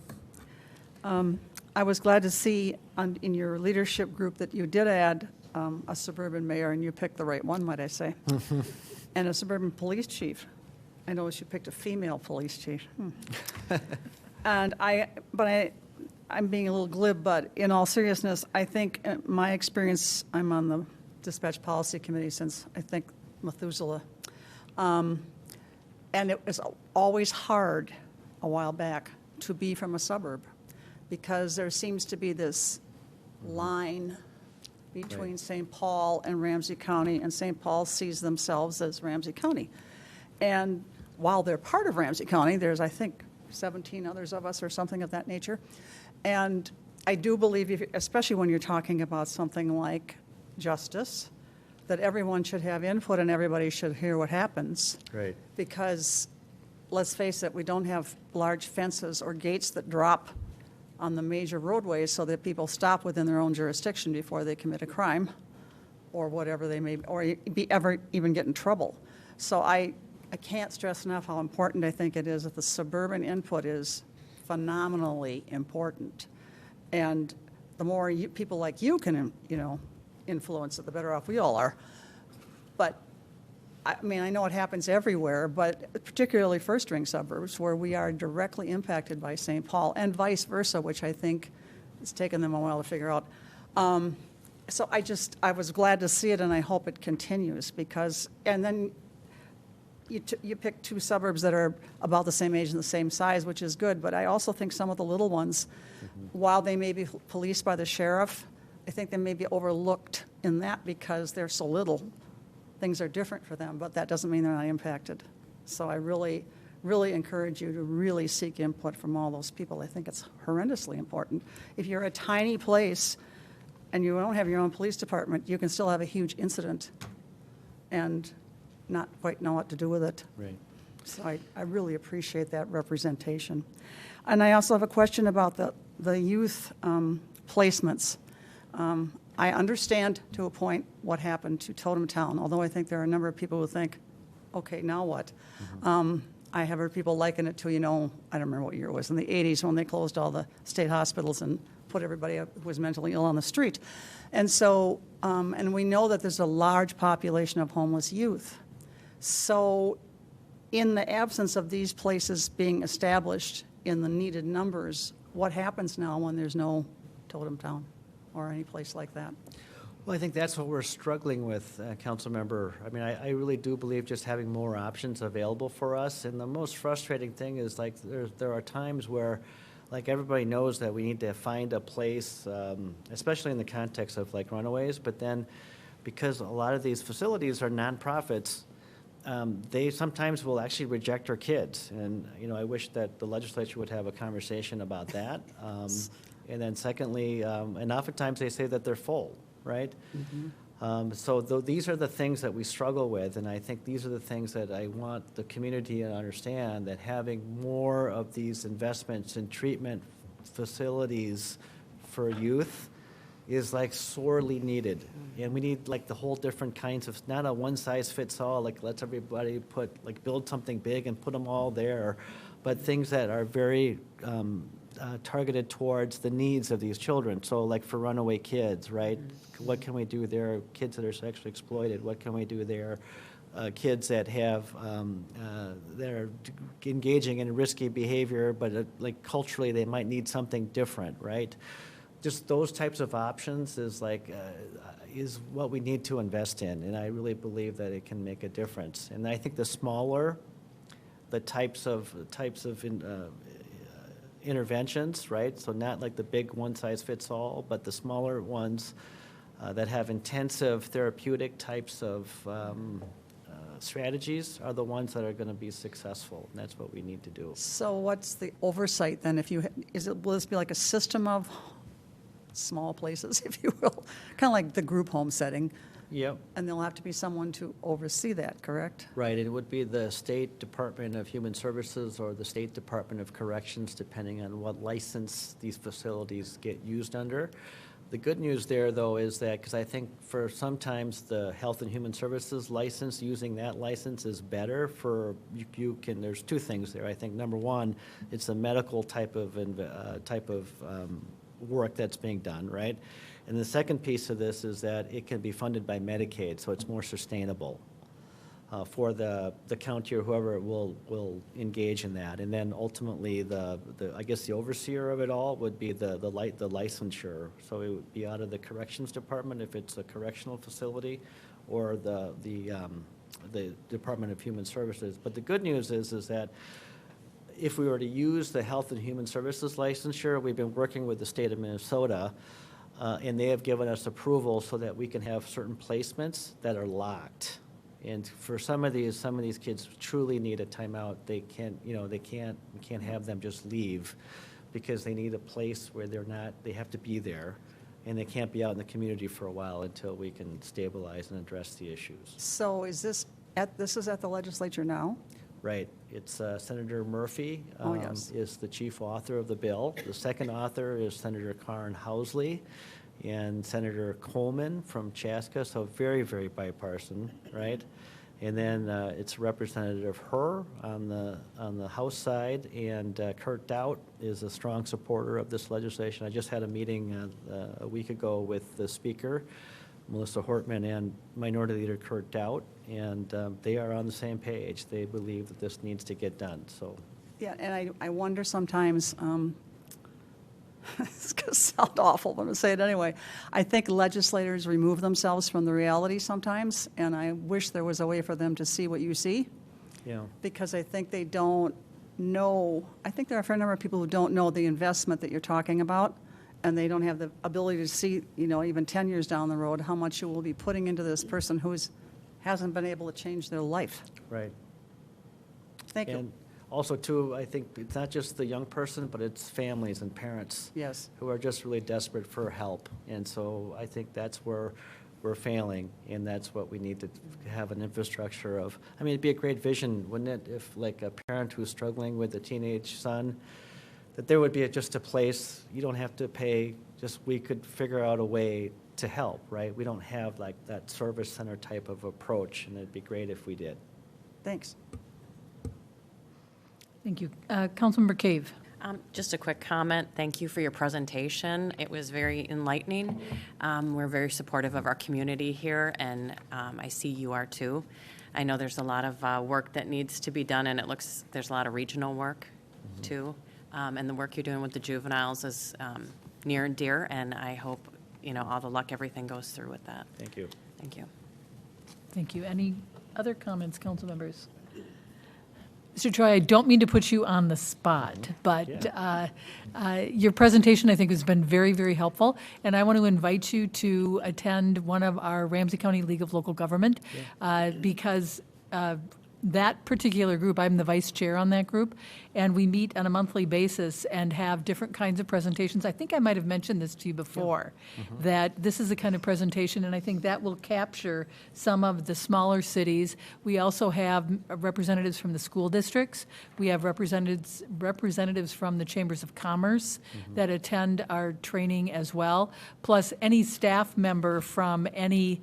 I was glad to see in your leadership group that you did add a suburban mayor, and you picked the right one, might I say, and a suburban police chief. I noticed you picked a female police chief. And I'm being a little glib, but in all seriousness, I think my experience, I'm on the dispatch policy committee since, I think, Methuselah. And it was always hard a while back to be from a suburb because there seems to be this line between Right. St. Paul and Ramsey County, and St. Paul sees themselves as Ramsey County. And while they're part of Ramsey County, there's, I think, 17 others of us or something of that nature. And I do believe, especially when you're talking about something like justice, that everyone should have input and everybody should hear what happens. Right. Because, let's face it, we don't have large fences or gates that drop on the major roadways so that people stop within their own jurisdiction before they commit a crime or whatever they may, or ever even get in trouble. So I can't stress enough how important I think it is that the suburban input is phenomenally important. And the more people like you can, influence it, the better off we all are. But, I mean, I know it happens everywhere, but particularly first-ring suburbs where we are directly impacted by St. Paul and vice versa, which I think it's taken them a while to figure out. So I was glad to see it, and I hope it continues because, and then you pick two suburbs that are about the same age and the same size, which is good, but I also think some of the little ones, while they may be policed by the sheriff, I think they may be overlooked in that because they're so little. Things are different for them, but that doesn't mean they're not impacted. So I really, really encourage you to really seek input from all those people. I think it's horrendously important. If you're a tiny place and you don't have your own police department, you can still have a huge incident and not quite know what to do with it. Right. So I really appreciate that representation. And I also have a question about the youth placements. I understand to a point what happened to Totem Town, although I think there are a number of people who think, okay, now what? I have heard people liken it to, I don't remember what year it was, in the 80s when they closed all the state hospitals and put everybody who was mentally ill on the street. And so, and we know that there's a large population of homeless youth. So in the absence of these places being established in the needed numbers, what happens now when there's no Totem Town or any place like that? Well, I think that's what we're struggling with, Councilmember. I mean, I really do believe just having more options available for us. And the most frustrating thing is, like, there are times where, like, everybody knows that we need to find a place, especially in the context of, like, runaways. But then, because a lot of these facilities are nonprofits, they sometimes will actually reject our kids. And, I wish that the legislature would have a conversation about that. And then secondly, and oftentimes they say that they're full, right? So these are the things that we struggle with, and I think these are the things that I want the community to understand, that having more of these investments in treatment facilities for youth is like sorely needed. And we need like the whole different kinds of, not a one-size-fits-all, like let's everybody build something big and put them all there, but things that are very targeted towards the needs of these children. So like for runaway kids, right? What can we do there? Kids that are sexually exploited, what can we do there? Kids that have, that are engaging in risky behavior, but like culturally they might need something different, right? Just those types of options is is what we need to invest in, and I really believe that it can make a difference. And I think the smaller the types of interventions, right? So not like the big one-size-fits-all, but the smaller ones that have intensive therapeutic types of strategies are the ones that are going to be successful, and that's what we need to do. So what's the oversight then? Will this be like a system of small places, if you will? Kind of like the group home setting, Yep. and there'll have to be someone to oversee that, correct? Right, it would be the State Department of Human Services or the State Department of Corrections, depending on what license these facilities get used under. The good news there, though, is that, because I think for sometimes the Health and Human Services license, using that license is better for, there's two things there. I think, number one, it's a medical type of work that's being done, right? And the second piece of this is that it can be funded by Medicaid, so it's more sustainable for the county or whoever will engage in that. And then ultimately, I guess the overseer of it all would be the licensure. So it would be out of the corrections department if it's a correctional facility, or the Department of Human Services. But the good news is that if we were to use the Health and Human Services licensure, we've been working with the state of Minnesota, and they have given us approval so that we can have certain placements that are locked. And for some of these kids truly need a timeout. They can't have them just leave, because they need a place where they have to be there, and they can't be out in the community for a while until we can stabilize and address the issues. So is this at the legislature now? Right. It's Senator Murphy Yes. is the chief author of the bill. The second author is Senator Karen Housley and Senator Coleman from Chaska, so very, very bipartisan, right? And then it's Representative Herr on the House side, and Kurt Doubt is a strong supporter of this legislation. I just had a meeting a week ago with the Speaker, Melissa Hortman, and Minority Leader Kurt Doubt, and they are on the same page. They believe that this needs to get done. So, Yeah, and I wonder sometimes, it's going to sound awful, but I'm going to say it anyway. I think legislators remove themselves from the reality sometimes, and I wish there was a way for them to see what you see, yeah, because I think they don't know. I think there are a fair number of people who don't know the investment that you're talking about, and they don't have the ability to see, even 10 years down the road, how much you will be putting into this person who hasn't been able to change their life. right. Thank you. And also, too, I think it's not just the young person, but it's families and parents Yes. who are just really desperate for help. And so I think that's where we're failing, and that's what we need to have an infrastructure of. I mean, it'd be a great vision, wouldn't it, if like a parent who's struggling with a teenage son, that there would be just a place, you don't have to pay, just we could figure out a way to help, right? We don't have like that service center type of approach, and it'd be great if we did. Thanks. Thank you. Councilmember Cave. Just a quick comment. Thank you for your presentation. It was very enlightening. We're very supportive of our community here, and I see you are too. I know there's a lot of work that needs to be done, and there's a lot of regional work too. And the work you're doing with the juveniles is near and dear, and I hope, all the luck, everything goes through with that. Thank you. Thank you. Thank you. Any other comments, council members? Mr. Troy, I don't mean to put you on the spot, but your presentation, I think, has been very, very helpful. And I want to invite you to attend one of our Ramsey County League of Local Government because that particular group, I'm the vice chair on that group, and we meet on a monthly basis and have different kinds of presentations. I think I might have mentioned this to you before, that this is a kind of presentation, and I think that will capture some of the smaller cities. We also have representatives from the school districts. We have representatives from the chambers of commerce that attend our training as well, plus any staff member from any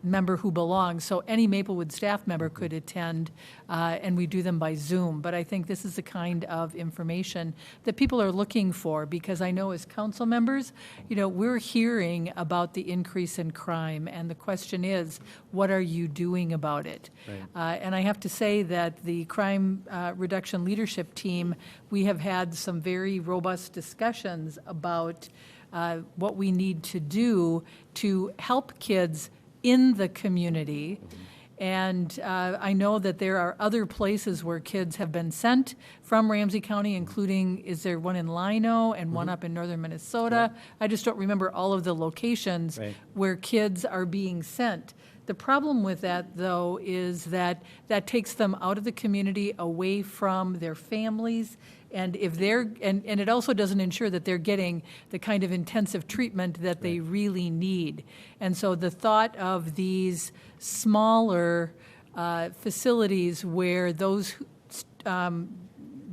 member who belongs. So any Maplewood staff member could attend, and we do them by Zoom. But I think this is the kind of information that people are looking for, because I know as council members, we're hearing about the increase in crime, and the question is, what are you doing about it? Right. And I have to say that the crime reduction leadership team, we have had some very robust discussions about what we need to do to help kids in the community. And I know that there are other places where kids have been sent from Ramsey County, including, is there one in Lino and one up in northern Minnesota? I just don't remember all of the locations Right. where kids are being sent. The problem with that, though, is that that takes them out of the community, away from their families, and if they're, and it also doesn't ensure that they're getting the kind of intensive treatment that they really need. And so the thought of these smaller facilities where those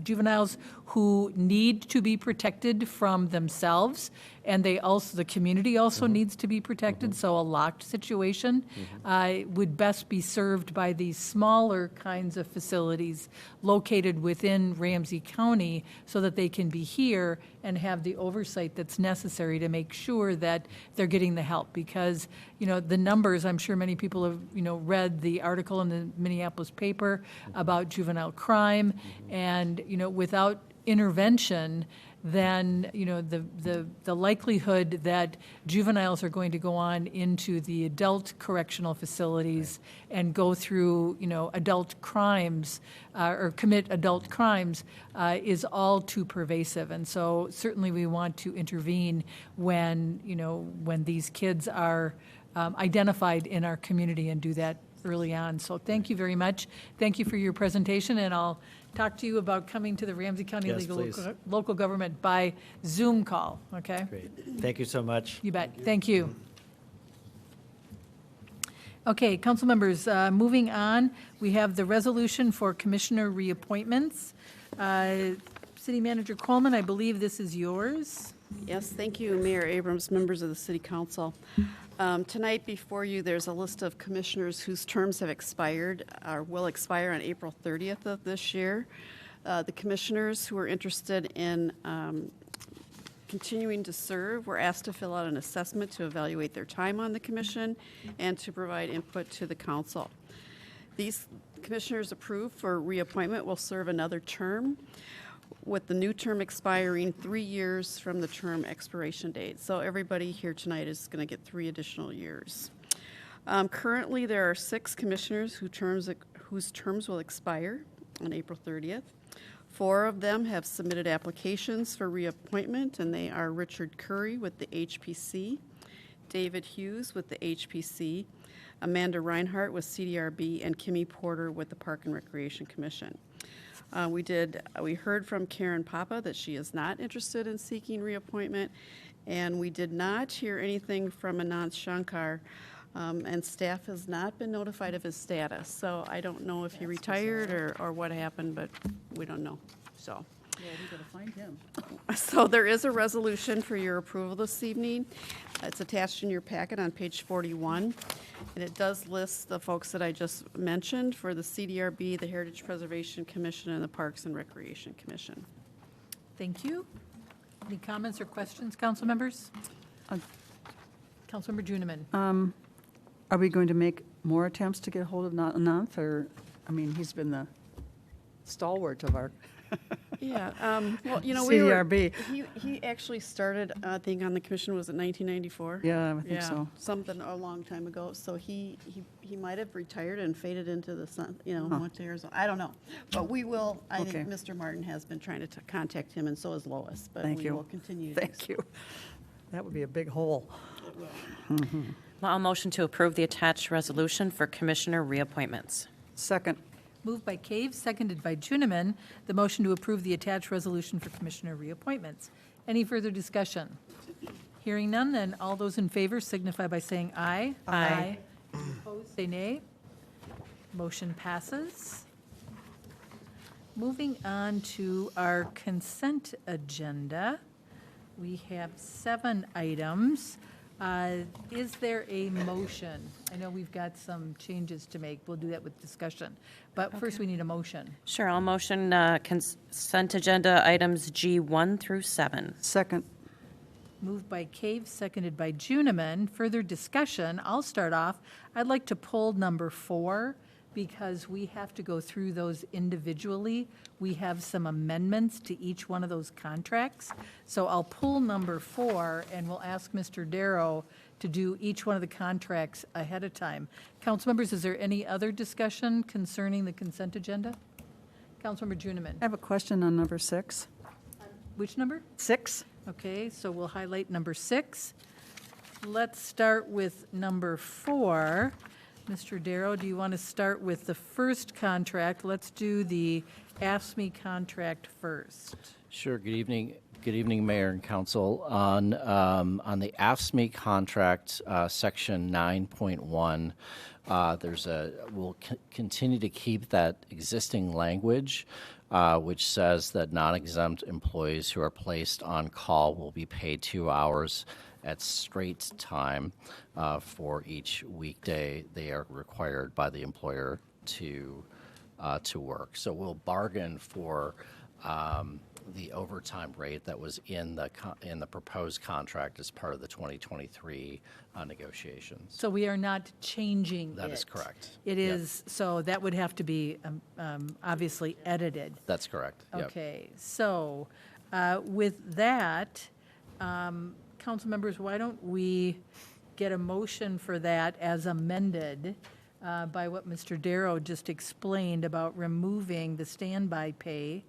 juveniles who need to be protected from themselves, and they also, the community also needs to be protected, so a locked situation would best be served by these smaller kinds of facilities located within Ramsey County so that they can be here and have the oversight that's necessary to make sure that they're getting the help. Because, you know, the numbers, I'm sure many people have, you know, read the article in the Minneapolis paper about juvenile crime, and, you know, without intervention, then, you know, the likelihood that juveniles are going to go on into the adult correctional facilities and go through, you know, adult crimes or commit adult crimes is all too pervasive. And so certainly we want to intervene when, you know, when these kids are identified in our community, and do that early on. So thank you very much. Thank you for your presentation, and I'll talk to you about coming to the Ramsey County Yes, please. Local Government by Zoom call, okay? Great. Thank you so much. You bet. Thank you. Okay, council members, moving on, we have the resolution for commissioner reappointments. City Manager Coleman, I believe this is yours. Yes, thank you, Mayor Abrams, members of the City Council. Tonight before you, there's a list of commissioners whose terms have expired or will expire on April 30th of this year. The commissioners who are interested in continuing to serve were asked to fill out an assessment to evaluate their time on the commission and to provide input to the council. These commissioners approved for reappointment will serve another term, with the new term expiring 3 years from the term expiration date. So everybody here tonight is going to get 3 additional years. Currently, there are 6 commissioners whose terms will expire on April 30th. 4 of them have submitted applications for reappointment, and they are Richard Curry with the HPC, David Hughes with the HPC, Amanda Reinhardt with CDRB, and Kimmy Porter with the Park and Recreation Commission. We heard from Karen Papa that she is not interested in seeking reappointment, and we did not hear anything from Anant Shankar, and staff has not been notified of his status. So I don't know if he retired or what happened, but we don't know, so. Yeah, we gotta find him. So there is a resolution for your approval this evening. It's attached in your packet on page 41, and it does list the folks that I just mentioned for the CDRB, the Heritage Preservation Commission, and the Parks and Recreation Commission. Thank you. Any comments or questions, council members? Councilmember Juniman. Are we going to make more attempts to get a hold of Ananth, or, I mean, he's been the stalwart of our Yeah, well, you know, CDRB. he actually started, I think, on the commission, was it 1994? Yeah, I think so. Something a long time ago. So he might have retired and faded into the sun, you know, went to Arizona. I don't know. But we will, I think Okay. Mr. Martin has been trying to contact him, and so has Lois. But Thank we you. will continue to do Thank so. you. That would be a big hole. Well, I'll motion to approve the attached resolution for commissioner reappointments. Second. Moved by Cave, seconded by Juniman, the motion to approve the attached resolution for commissioner reappointments. Any further discussion? Hearing none, then all those in favor signify by saying aye. Aye. Opposed, say nay. Motion passes. Moving on to our consent agenda, we have 7 items. Is there a motion? I know we've got some changes to make. We'll do that with discussion. But first, we need a motion. Sure, I'll motion consent agenda items G1 through 7. Second. Moved by Cave, seconded by Juniman. Further discussion, I'll start off. I'd like to pull number 4 because we have to go through those individually. We have some amendments to each one of those contracts. So I'll pull number 4 and we'll ask Mr. Darrow to do each one of the contracts ahead of time. Council members, is there any other discussion concerning the consent agenda? Councilmember Juniman. I have a question on number 6. Which number? 6? Okay, so we'll highlight number 6. Let's start with number 4. Mr. Darrow, do you want to start with the first contract? Let's do the AFSCME contract first. Sure. Good evening, Mayor and Council. On the AFSCME contract, Section 9.1, we'll continue to keep that existing language, which says that non-exempt employees who are placed on call will be paid 2 hours at straight time for each weekday they are required by the employer to work. So we'll bargain for the overtime rate that was in the proposed contract as part of the 2023 negotiations. So we are not changing it. That is correct. It Yep. is, so that would have to be obviously edited. That's correct. Yep. Okay, so with that, council members, why don't we get a motion for that as amended by what Mr. Darrow just explained about removing the standby pay.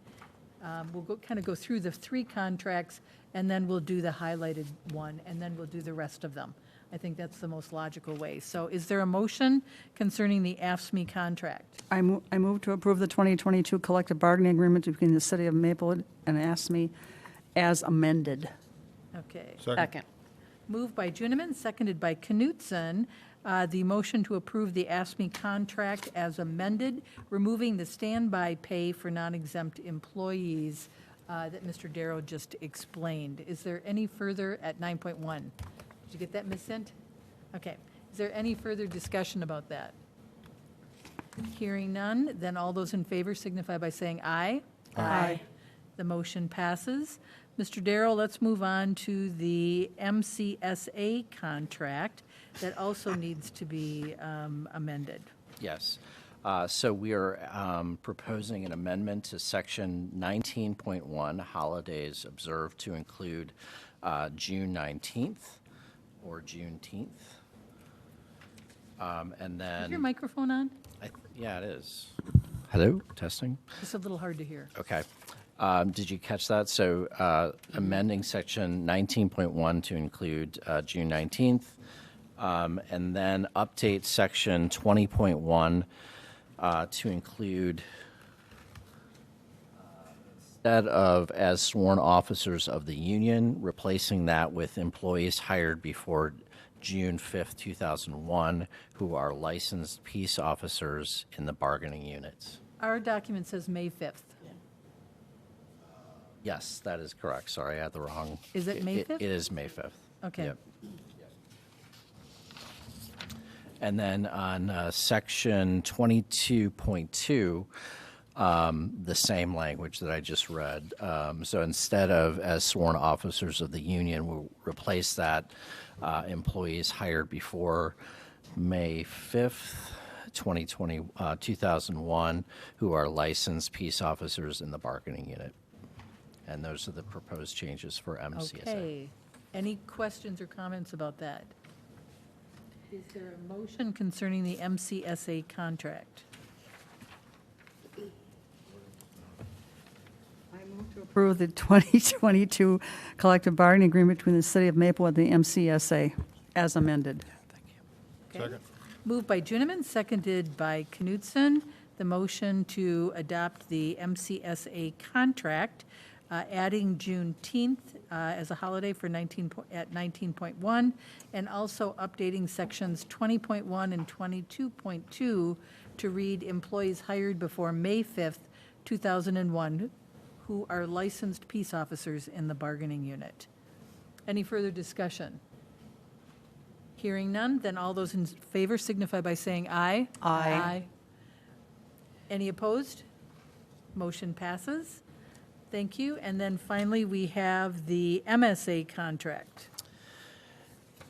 We'll kind of go through the 3 contracts, and then we'll do the highlighted one, and then we'll do the rest of them. I think that's the most logical way. So is there a motion concerning the AFSCME contract? I move to approve the 2022 collective bargaining agreement between the City of Maplewood and AFSCME as amended. Okay. Second. Moved by Juniman, seconded by Knutson. The motion to approve the AFSCME contract as amended, removing the standby pay for non-exempt employees that Mr. Darrow just explained. Is there any further at 9.1? Did you get that, Ms. Sint? Okay. Is there any further discussion about that? Hearing none, then all those in favor signify by saying aye. Aye. The motion passes. Mr. Darrow, let's move on to the MCSA contract that also needs to be amended. Yes. So we are proposing an amendment to Section 19.1, holidays observed to include June 19th or Juneteenth. And Is your then, microphone on? yeah, it is. Hello, testing. It's a little hard to hear. Okay. Did you catch that? So amending Section 19.1 to include June 19th, and then update Section 20.1 to include, instead of as sworn officers of the union, replacing that with employees hired before June 5th, 2001, who are licensed peace officers in the bargaining units. Our document says May 5th. Yes, that is correct. Sorry, I had the wrong. Is it May 5th? It is May 5th. Okay. Yep. And then on Section 22.2, the same language that I just read. So instead of as sworn officers of the union, we'll replace that employees hired before May 5th, 2001, who are licensed peace officers in the bargaining unit. And those are the proposed changes for MCSA. Okay. Any questions or comments about that? Is there a motion concerning the MCSA contract? I move to approve the 2022 collective bargaining agreement between the City of Maplewood and the MCSA as amended. Thank you. Okay. Moved by Juniman, seconded by Knutson. The motion to adopt the MCSA contract, adding Juneteenth as a holiday for 19.1, and also updating sections 20.1 and 22.2 to read employees hired before May 5th, 2001, who are licensed peace officers in the bargaining unit. Any further discussion? Hearing none, then all those in favor signify by saying aye. Aye. Any opposed? Motion passes. Thank you. And then finally, we have the MSA contract.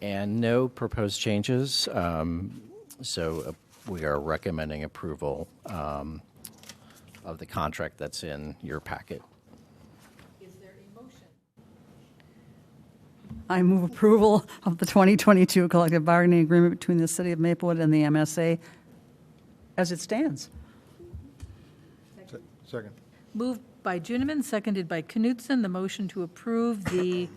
And no proposed changes. So we are recommending approval of the contract that's in your packet. Is there a motion? I move approval of the 2022 collective bargaining agreement between the City of Maplewood and the MSA as it stands. Second. Moved by Juniman, seconded by Knutson. The motion to approve the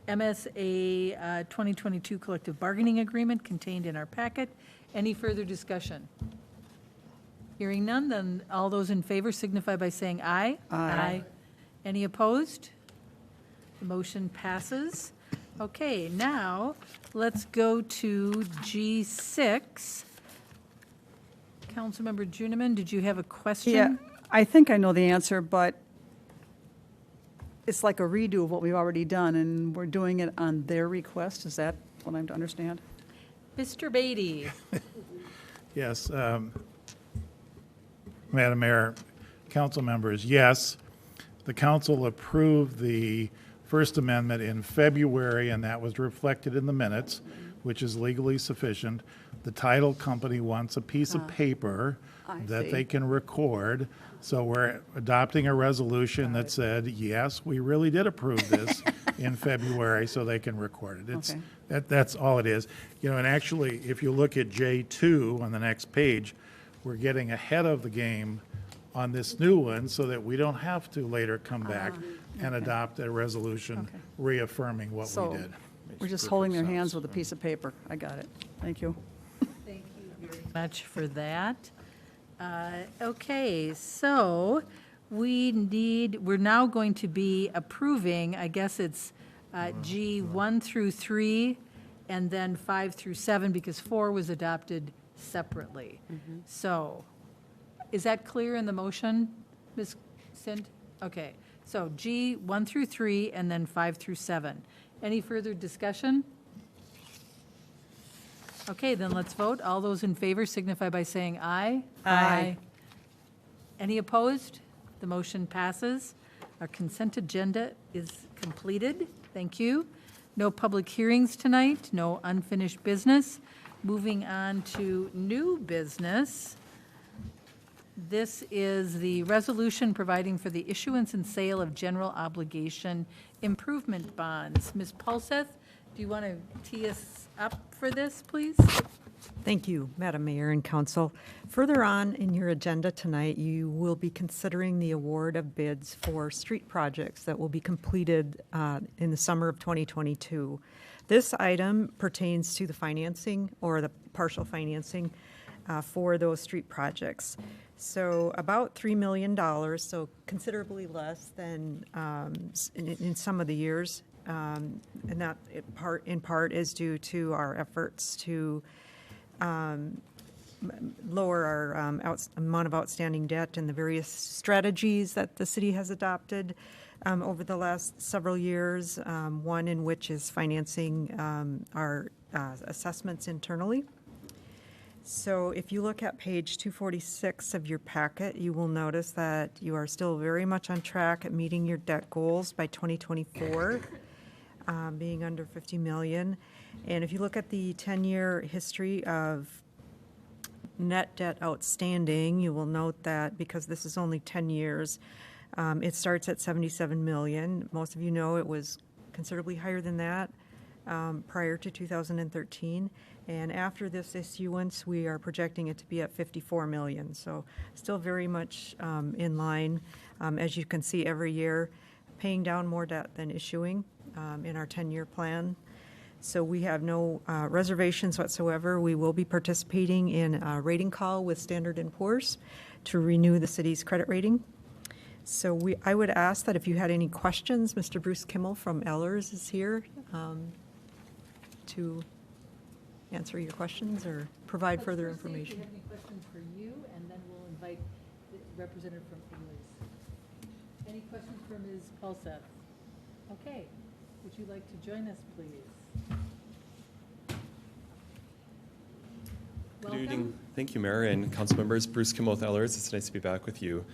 MSA 2022 collective bargaining agreement contained in our packet. Any further discussion? Hearing none, then all those in favor signify by saying aye. Aye. Any opposed? The motion passes. Okay, now let's go to G6. Councilmember Juniman, did you have a question? Yeah, I think I know the answer, but it's like a redo of what we've already done, and we're doing it on their request. Is that what I'm to understand? Mr. Beatty? Yes, Madam Mayor, council members, yes, the council approved the First Amendment in February, and that was reflected in the minutes, which is legally sufficient. The title company wants a piece of paper that they can record, so we're adopting a resolution that said, yes, we really did approve this in February, so they can record it. Okay. That's all it is. You know, and actually, if you look at J2 on the next page, we're getting ahead of the game on this new one so that we don't have to later come back and adopt a resolution Okay. reaffirming what So we did. we're just holding their hands with a piece of paper. I got it. Thank you. Thank you very much for that. Okay, so we're now going to be approving, I guess it's G 1 through 3, and then 5 through 7, because 4 was adopted separately. So, is that clear in the motion, Ms. Sint? Okay, so G 1 through 3, and then 5 through 7. Any further discussion? Okay, then let's vote. All those in favor signify by saying aye. Aye. Any opposed? The motion passes. Our consent agenda is completed. Thank you. No public hearings tonight, no unfinished business. Moving on to new business. This is the resolution providing for the issuance and sale of general obligation improvement bonds. Ms. Paulseth, do you want to tee us up for this, please? Thank you, Madam Mayor and Council. Further on in your agenda tonight, you will be considering the award of bids for street projects that will be completed in the summer of 2022. This item pertains to the financing or the partial financing for those street projects. So about $3 million, so considerably less than in some of the years. And that in part is due to our efforts to lower our amount of outstanding debt and the various strategies that the city has adopted over the last several years, one in which is financing our assessments internally. So if you look at page 246 of your packet, you will notice that you are still very much on track at meeting your debt goals by 2024, being under $50 million. And if you look at the 10-year history of net debt outstanding, you will note that because this is only 10 years, it starts at $77 million. Most of you know it was considerably higher than that prior to 2013. And after this issuance, we are projecting it to be at $54 million. So still very much in line, as you can see every year, paying down more debt than issuing in our 10-year plan. So we have no reservations whatsoever. We will be participating in a rating call with Standard & Poor's to renew the city's credit rating. So I would ask that if you had any questions, Mr. Bruce Kimmel from Ellers is here to answer your questions or provide further information. If you have any questions for you, and then we'll invite the representative from Ellers. Any questions for Ms. Paulseth? Okay, would you like to join us, please? Good Welcome. evening. Thank you, Mayor and council members. Bruce Kimmel with Ellers. It's nice to be back with you.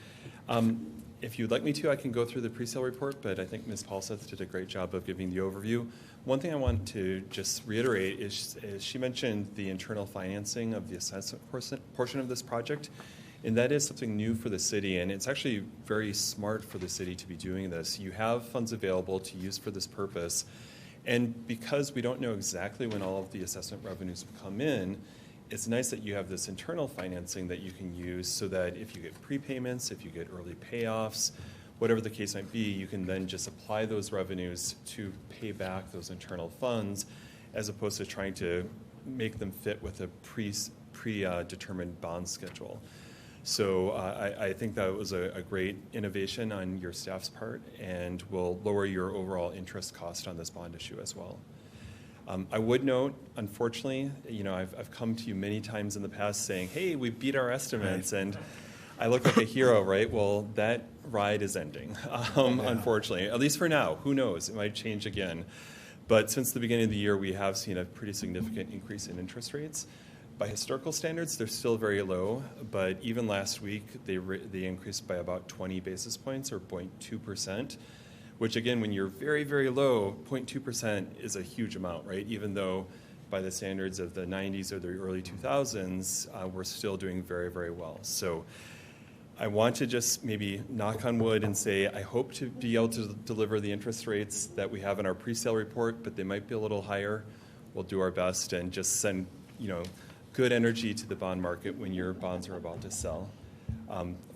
If you'd like me to, I can go through the pre-sale report, but I think Ms. Paulseth did a great job of giving the overview. One thing I want to just reiterate is she mentioned the internal financing of the assessment portion of this project, and that is something new for the city, and it's actually very smart for the city to be doing this. You have funds available to use for this purpose, and because we don't know exactly when all of the assessment revenues will come in, it's nice that you have this internal financing that you can use so that if you get prepayments, if you get early payoffs, whatever the case might be, you can then just apply those revenues to pay back those internal funds as opposed to trying to make them fit with a predetermined bond schedule. So I think that was a great innovation on your staff's part and will lower your overall interest cost on this bond issue as well. I would note, unfortunately, I've come to you many times in the past saying, hey, we beat our estimates, and I look like a hero, right? Well, that ride is ending, unfortunately, at least for now. Who knows? It might change again. But since the beginning of the year, we have seen a pretty significant increase in interest rates. By historical standards, they're still very low, but even last week, they increased by about 20 basis points, or 0.2%, which again, when you're very, very low, 0.2% is a huge amount, right? Even though by the standards of the 90s or the early 2000s, we're still doing very, very well. So I want to just maybe knock on wood and say I hope to be able to deliver the interest rates that we have in our pre-sale report, but they might be a little higher. We'll do our best and just send, good energy to the bond market when your bonds are about to sell.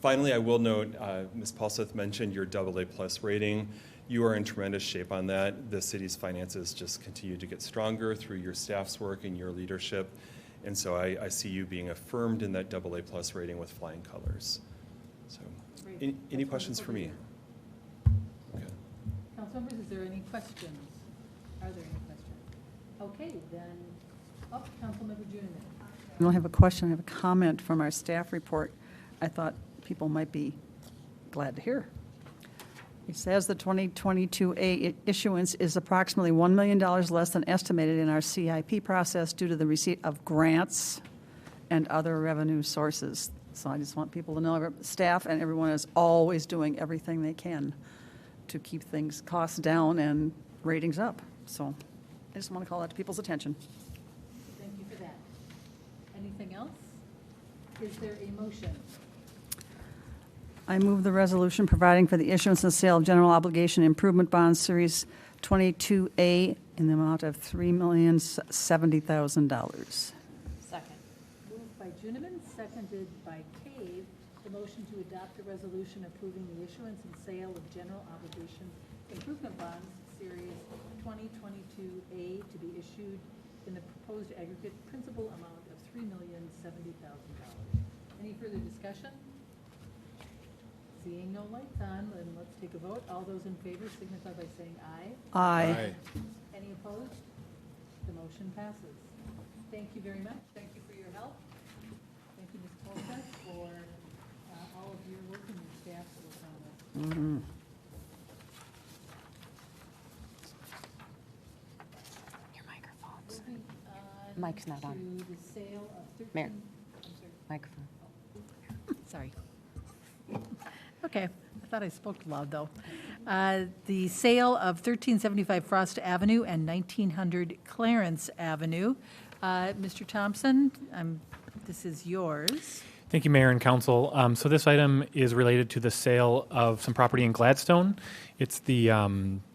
Finally, I will note, Ms. Paulseth mentioned your AA+ rating. You are in tremendous shape on that. The city's finances just continue to get stronger through your staff's work and your leadership. And so I see you being affirmed in that AA+ rating with flying colors. So, any questions for me? Okay. Councilmembers, is there any questions? Are there any questions? Okay, then, Councilmember Juniman. I don't have a question, I have a comment from our staff report I thought people might be glad to hear. It says the 2022A issuance is approximately $1 million less than estimated in our CIP process due to the receipt of grants and other revenue sources. So I just want people to know, staff and everyone is always doing everything they can to keep costs down and ratings up. So I just want to call that to people's attention. Thank you for that. Anything else? Is there a motion? I move the resolution providing for the issuance and sale of general obligation improvement bonds, Series 22A, in the amount of $3,070,000. Second. Moved by Juniman, seconded by Cave. The motion to adopt the resolution approving the issuance and sale of general obligation improvement bonds, Series 2022A, to be issued in the proposed aggregate principal amount of $3,070,000. Any further discussion? Seeing no lights on, then let's take a vote. All those in favor signify by saying aye. Aye. Any opposed? The motion passes. Thank you very much. Thank you for your help. Thank you, Ms. Polka, for all of your work and your staff that was on this. Mhm. Your microphone's. Moving on Mic's not on. to the sale of 13. Mayor. I'm sorry. Microphone. Sorry. Okay, I thought I spoke loud, though. The sale of 1375 Frost Avenue and 1900 Clarence Avenue. Mr. Thompson, this is yours. Thank you, Mayor and Council. So this item is related to the sale of some property in Gladstone. It's the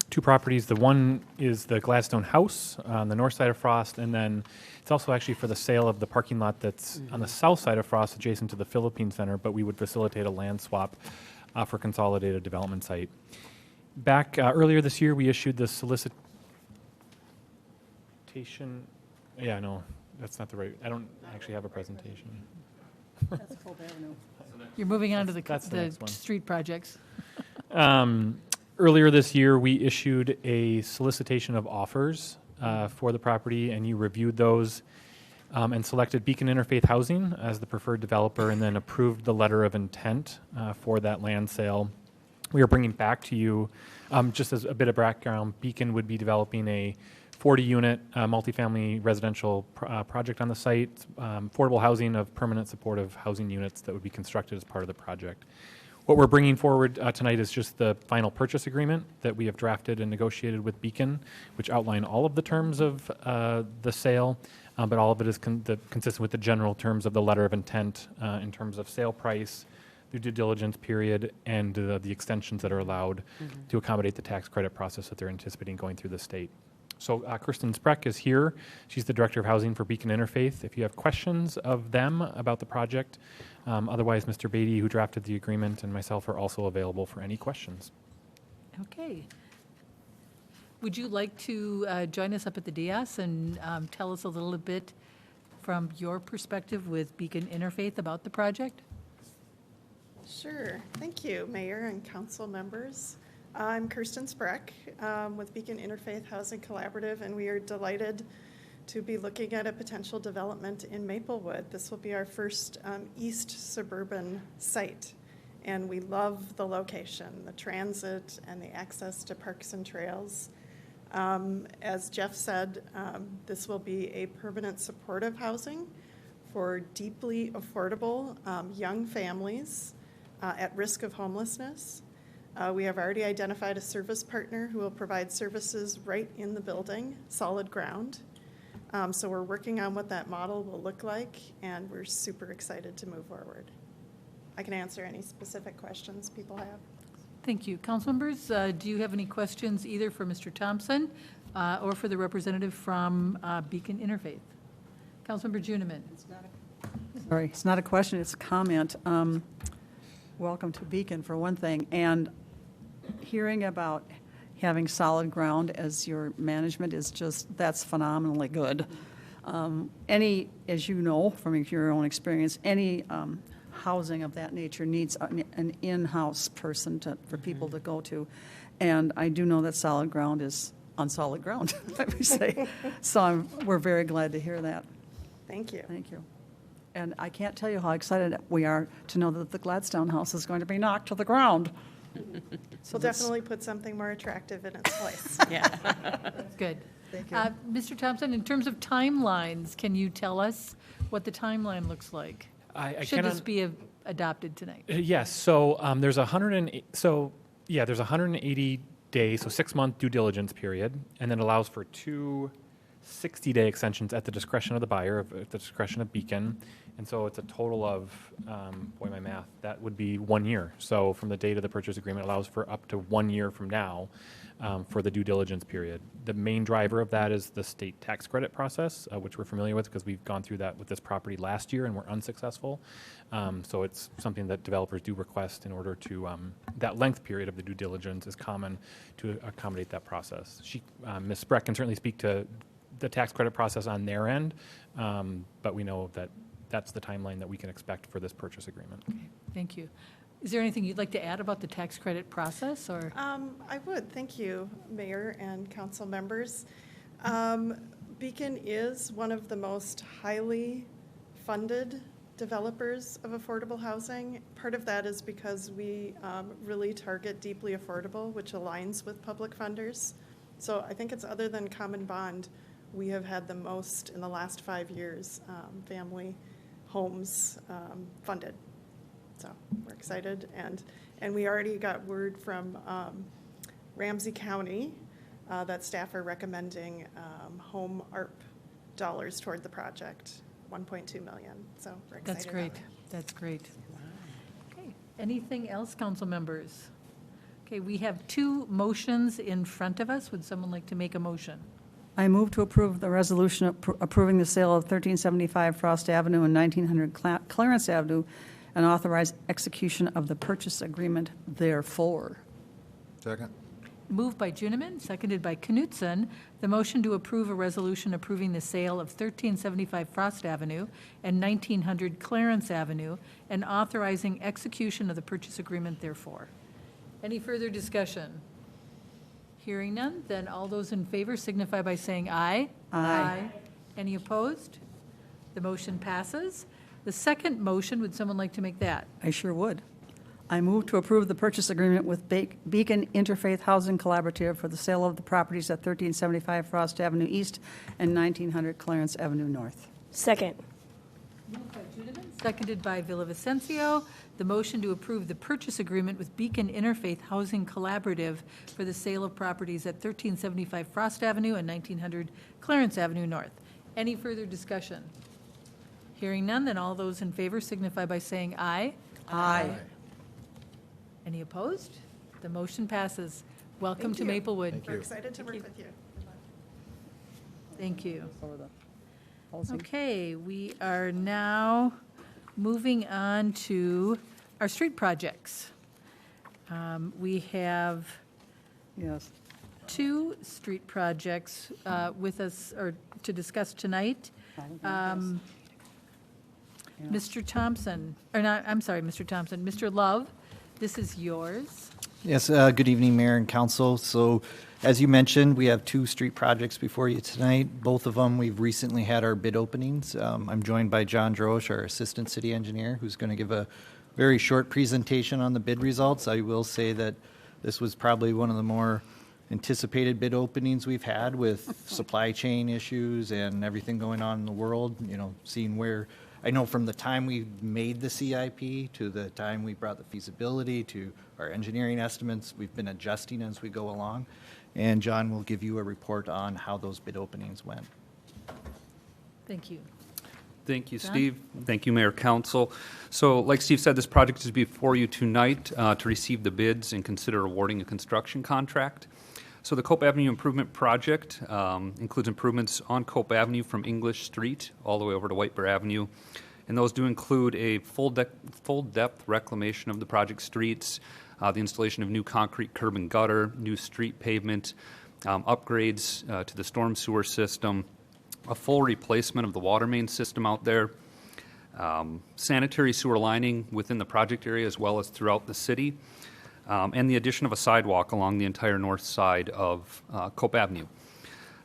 two properties. The one is the Gladstone House on the north side of Frost, and then it's also actually for the sale of the parking lot that's on the south side of Frost, adjacent to the Philippine Center, but we would facilitate a land swap for consolidated development site. Back earlier this year, we issued the solicitation. Yeah, no, that's not the right. I don't actually have a presentation. That's Polk Avenue. You're moving on to That's the next one. street projects. Earlier this year, we issued a solicitation of offers for the property, and you reviewed those and selected Beacon Interfaith Housing as the preferred developer, and then approved the letter of intent for that land sale. We are bringing back to you, just as a bit of background, Beacon would be developing a 40-unit multifamily residential project on the site, affordable housing of permanent supportive housing units that would be constructed as part of the project. What we're bringing forward tonight is just the final purchase agreement that we have drafted and negotiated with Beacon, which outline all of the terms of the sale, but all of it is consistent with the general terms of the letter of intent in terms of sale price, the due diligence period, and the extensions that are allowed to accommodate the tax credit process that they're anticipating going through the state. So Kristen Spreck is here. She's the Director of Housing for Beacon Interfaith. If you have questions of them about the project, otherwise Mr. Beatty, who drafted the agreement, and myself are also available for any questions. Okay. Would you like to join us up at the dais and tell us a little bit from your perspective with Beacon Interfaith about the project? Sure. Thank you, Mayor and council members. I'm Kirsten Spreck with Beacon Interfaith Housing Collaborative, and we are delighted to be looking at a potential development in Maplewood. This will be our first east suburban site, and we love the location, the transit, and the access to parks and trails. As Jeff said, this will be a permanent supportive housing for deeply affordable young families at risk of homelessness. We have already identified a service partner who will provide services right in the building, solid ground. So we're working on what that model will look like, and we're super excited to move forward. I can answer any specific questions people have. Thank you. Council members, do you have any questions either for Mr. Thompson or for the representative from Beacon Interfaith? Councilmember Juniman. Sorry, it's not a question, it's a comment. Welcome to Beacon, for one thing, and hearing about having solid ground as your management is just, that's phenomenally good. As you know from your own experience, any housing of that nature needs an in-house person for people to go to. And I do know that solid ground is on solid ground, let me say. So we're very glad to hear that. Thank you. Thank you. And I can't tell you how excited we are to know that the Gladstone House is going to be knocked to the ground. We'll definitely put something more attractive in its place. Yeah. That's good. Thank you. Mr. Thompson, in terms of timelines, can you tell us what the timeline looks like? I Should this cannot- be adopted tonight? Yes, so there's 108, so yeah, there's 180 days, so 6-month due diligence period, and then allows for 2 60-day extensions at the discretion of the buyer, at the discretion of Beacon. And so it's a total of, boy, my math, that would be 1 year. So from the date of the purchase agreement allows for up to 1 year from now for the due diligence period. The main driver of that is the state tax credit process, which we're familiar with because we've gone through that with this property last year and we're unsuccessful. So it's something that developers do request in order to, that length period of the due diligence is common to accommodate that process. Ms. Spreck can certainly speak to the tax credit process on their end, but we know that that's the timeline that we can expect for this purchase agreement. Thank you. Is there anything you'd like to add about the tax credit process, or? I would. Thank you, Mayor and council members. Beacon is one of the most highly funded developers of affordable housing. Part of that is because we really target deeply affordable, which aligns with public funders. So I think it's other than Common Bond, we have had the most in the last 5 years family homes funded. So we're excited, and we already got word from Ramsey County that staff are recommending home ARP dollars toward the project, 1.2 million. So we're excited. That's great. about it. That's great. Okay. Anything else, council members? Okay, we have 2 motions in front of us. Would someone like to make a motion? I move to approve the resolution approving the sale of 1375 Frost Avenue and 1900 Clarence Avenue and authorize execution of the purchase agreement therefore. Second. Moved by Juniman, seconded by Knutson. The motion to approve a resolution approving the sale of 1375 Frost Avenue and 1900 Clarence Avenue and authorizing execution of the purchase agreement therefore. Any further discussion? Hearing none, then all those in favor signify by saying aye. Aye. Any opposed? The motion passes. The second motion, would someone like to make that? I sure would. I move to approve the purchase agreement with Beacon Interfaith Housing Collaborative for the sale of the properties at 1375 Frost Avenue East and 1900 Clarence Avenue North. Second. Moved by Juniman, seconded by Villavicencio. The motion to approve the purchase agreement with Beacon Interfaith Housing Collaborative for the sale of properties at 1375 Frost Avenue and 1900 Clarence Avenue North. Any further discussion? Hearing none, then all those in favor signify by saying aye. Aye. Any opposed? The motion passes. Welcome Thank to you. Maplewood. We're excited to work with you. Thank you. For the housing. Okay, we are now moving on to our street projects. We have Yes. 2 street projects with us, or to discuss tonight. Mr. Thompson, or not, I'm sorry, Mr. Thompson, Mr. Love, this is yours. Yes, good evening, Mayor and Council. So, as you mentioned, we have 2 street projects before you tonight. Both of them, we've recently had our bid openings. I'm joined by John Drosch, our Assistant City Engineer, who's going to give a very short presentation on the bid results. I will say that this was probably one of the more anticipated bid openings we've had with supply chain issues and everything going on in the world, you know, seeing where, I know from the time we made the CIP to the time we brought the feasibility to our engineering estimates, we've been adjusting as we go along. And John will give you a report on how those bid openings went. Thank you. Thank you, John? Steve. Thank you, Mayor, Council. So like Steve said, this project is before you tonight to receive the bids and consider awarding a construction contract. So the Cope Avenue Improvement Project includes improvements on Cope Avenue from English Street all the way over to White Bear Avenue. And those do include a full-depth reclamation of the project streets, the installation of new concrete curb and gutter, new street pavement, upgrades to the storm sewer system, a full replacement of the water main system out there, sanitary sewer lining within the project area as well as throughout the city, and the addition of a sidewalk along the entire north side of Cope Avenue.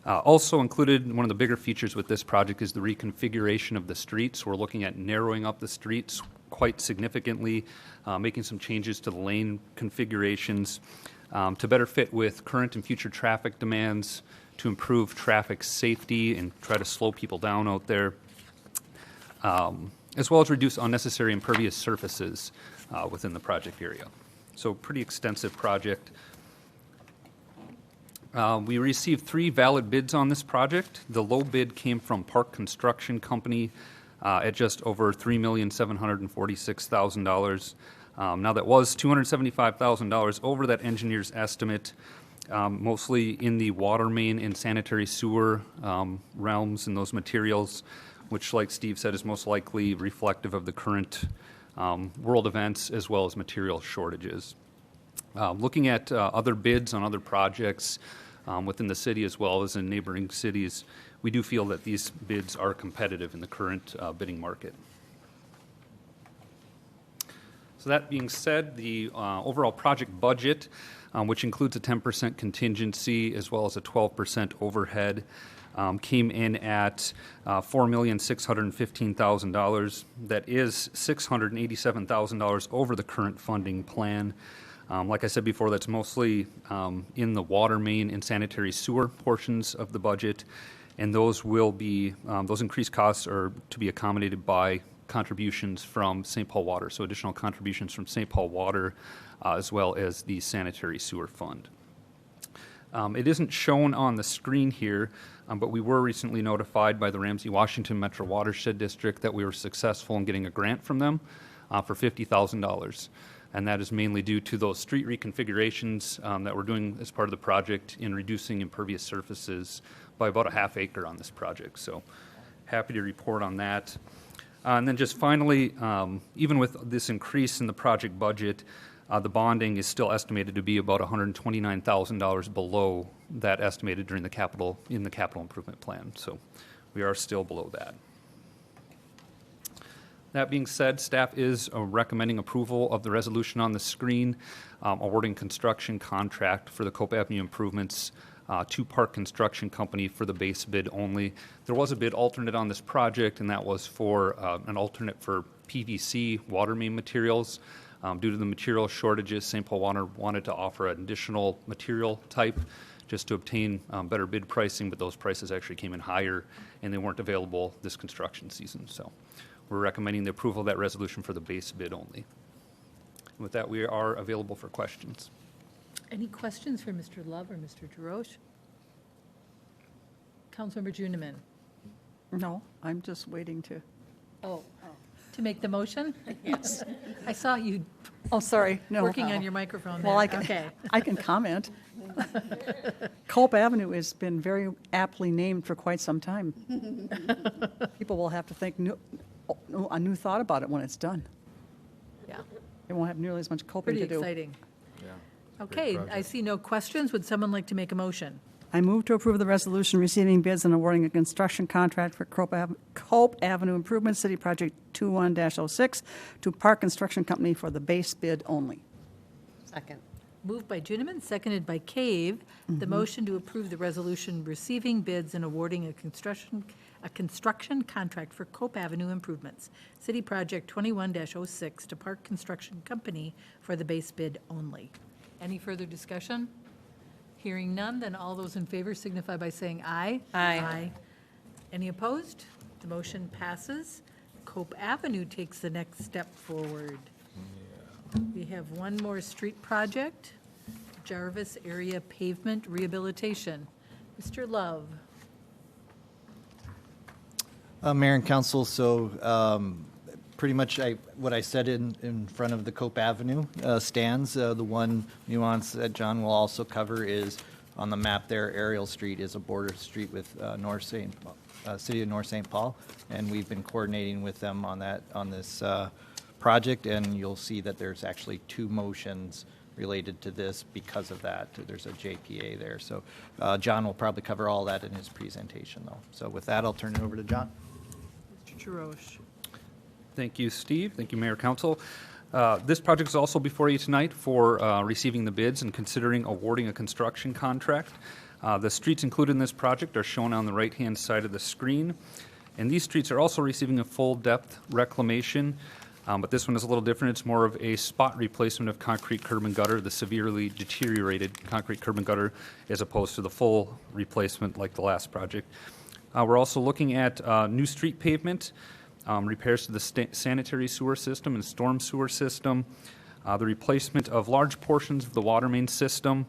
Also included, one of the bigger features with this project is the reconfiguration of the streets. We're looking at narrowing up the streets quite significantly, making some changes to the lane configurations to better fit with current and future traffic demands, to improve traffic safety and try to slow people down out there, as well as reduce unnecessary impervious surfaces within the project area. So pretty extensive project. We received 3 valid bids on this project. The low bid came from Park Construction Company at just over $3,746,000. Now that was $275,000 over that engineer's estimate, mostly in the water main and sanitary sewer realms and those materials, which, like Steve said, is most likely reflective of the current world events as well as material shortages. Looking at other bids on other projects within the city as well as in neighboring cities, we do feel that these bids are competitive in the current bidding market. So that being said, the overall project budget, which includes a 10% contingency as well as a 12% overhead, came in at $4,615,000. That is $687,000 over the current funding plan. Like I said before, that's mostly in the water main and sanitary sewer portions of the budget, and those will be those increased costs are to be accommodated by contributions from St. Paul Water, so additional contributions from St. Paul Water as well as the sanitary sewer fund. It isn't shown on the screen here, but we were recently notified by the Ramsey-Washington Metro Watershed District that we were successful in getting a grant from them for $50,000. And that is mainly due to those street reconfigurations that we're doing as part of the project in reducing impervious surfaces by about a half acre on this project. So happy to report on that. And then just finally, even with this increase in the project budget, the bonding is still estimated to be about $129,000 below that estimated during the capital improvement plan. So we are still below that. That being said, staff is recommending approval of the resolution on the screen, awarding construction contract for the Cope Avenue improvements to Park Construction Company for the base bid only. There was a bid alternate on this project, and that was for an alternate for PVC water main materials. Due to the material shortages, St. Paul Water wanted to offer an additional material type just to obtain better bid pricing, but those prices actually came in higher, and they weren't available this construction season. So we're recommending the approval of that resolution for the base bid only. With that, we are available for questions. Any questions for Mr. Love or Mr. Drosch? Councilmember Juniman? No, I'm just waiting to. To make the motion? Yes. I saw you Oh, sorry, no. working on your microphone there. Well, I can, Okay. I can comment. Culp Avenue has been very aptly named for quite some time. People will have to think a new thought about it when it's done. Yeah, They won't have nearly as much coping pretty to do. exciting. Yeah. Okay, I see no questions. Would someone like to make a motion? I move to approve the resolution receiving bids and awarding a construction contract for Cope Avenue Improvement City Project 21-06 to Park Construction Company for the base bid only. Second. Moved by Juniman, seconded by Cave. The motion to approve the resolution receiving bids and awarding a construction contract for Cope Avenue improvements, City Project 21-06 to Park Construction Company for the base bid only. Any further discussion? Hearing none, then all those in favor signify by saying aye. Aye. Any opposed? The motion passes. Cope Avenue takes the next step forward. We have one more street project, Jarvis Area Pavement Rehabilitation. Mr. Love. Mayor and Council, so pretty much what I said in front of the Cope Avenue stands. The one nuance that John will also cover is on the map there, Ariel Street is a border street with City of North St. Paul, and we've been coordinating with them on this project, and you'll see that there's actually two motions related to this because of that. There's a JPA there. So John will probably cover all that in his presentation, though. So with that, I'll turn it over to John. Mr. Charoche. Thank you, Steve. Thank you, Mayor, Council. This project is also before you tonight for receiving the bids and considering awarding a construction contract. The streets included in this project are shown on the right-hand side of the screen. And these streets are also receiving a full-depth reclamation, but this one is a little different. It's more of a spot replacement of concrete curb and gutter, the severely deteriorated concrete curb and gutter, as opposed to the full replacement like the last project. We're also looking at new street pavement, repairs to the sanitary sewer system and storm sewer system, the replacement of large portions of the water main system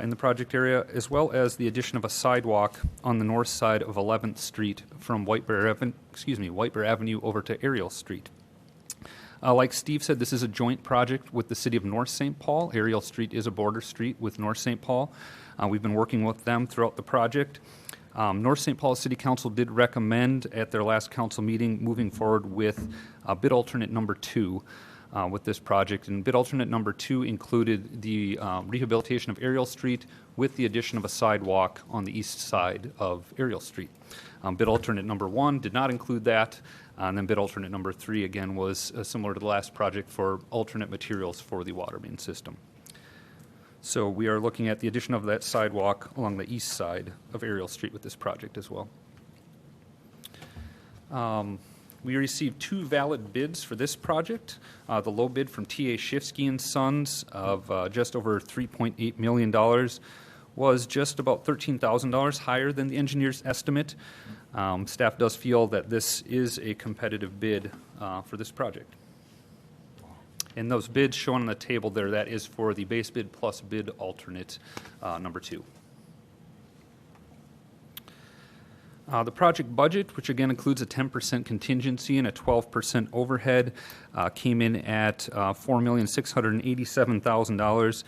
in the project area, as well as the addition of a sidewalk on the north side of 11th Street from White Bear Avenue over to Ariel Street. Like Steve said, this is a joint project with the City of North St. Paul. Ariel Street is a border street with North St. Paul. We've been working with them throughout the project. North St. Paul City Council did recommend at their last council meeting moving forward with bid alternate number 2 with this project. And bid alternate number 2 included the rehabilitation of Ariel Street with the addition of a sidewalk on the east side of Ariel Street. Bid alternate number 1 did not include that. And then bid alternate number 3, again, was similar to the last project for alternate materials for the water main system. So we are looking at the addition of that sidewalk along the east side of Ariel Street with this project as well. We received 2 valid bids for this project. The low bid from T.A. Shifsky and Sons of just over $3.8 million was just about $13,000 higher than the engineer's estimate. Staff does feel that this is a competitive bid for this project. And those bids shown on the table there, that is for the base bid plus bid alternate number 2. The project budget, which again includes a 10% contingency and a 12% overhead, came in at $4,687,000.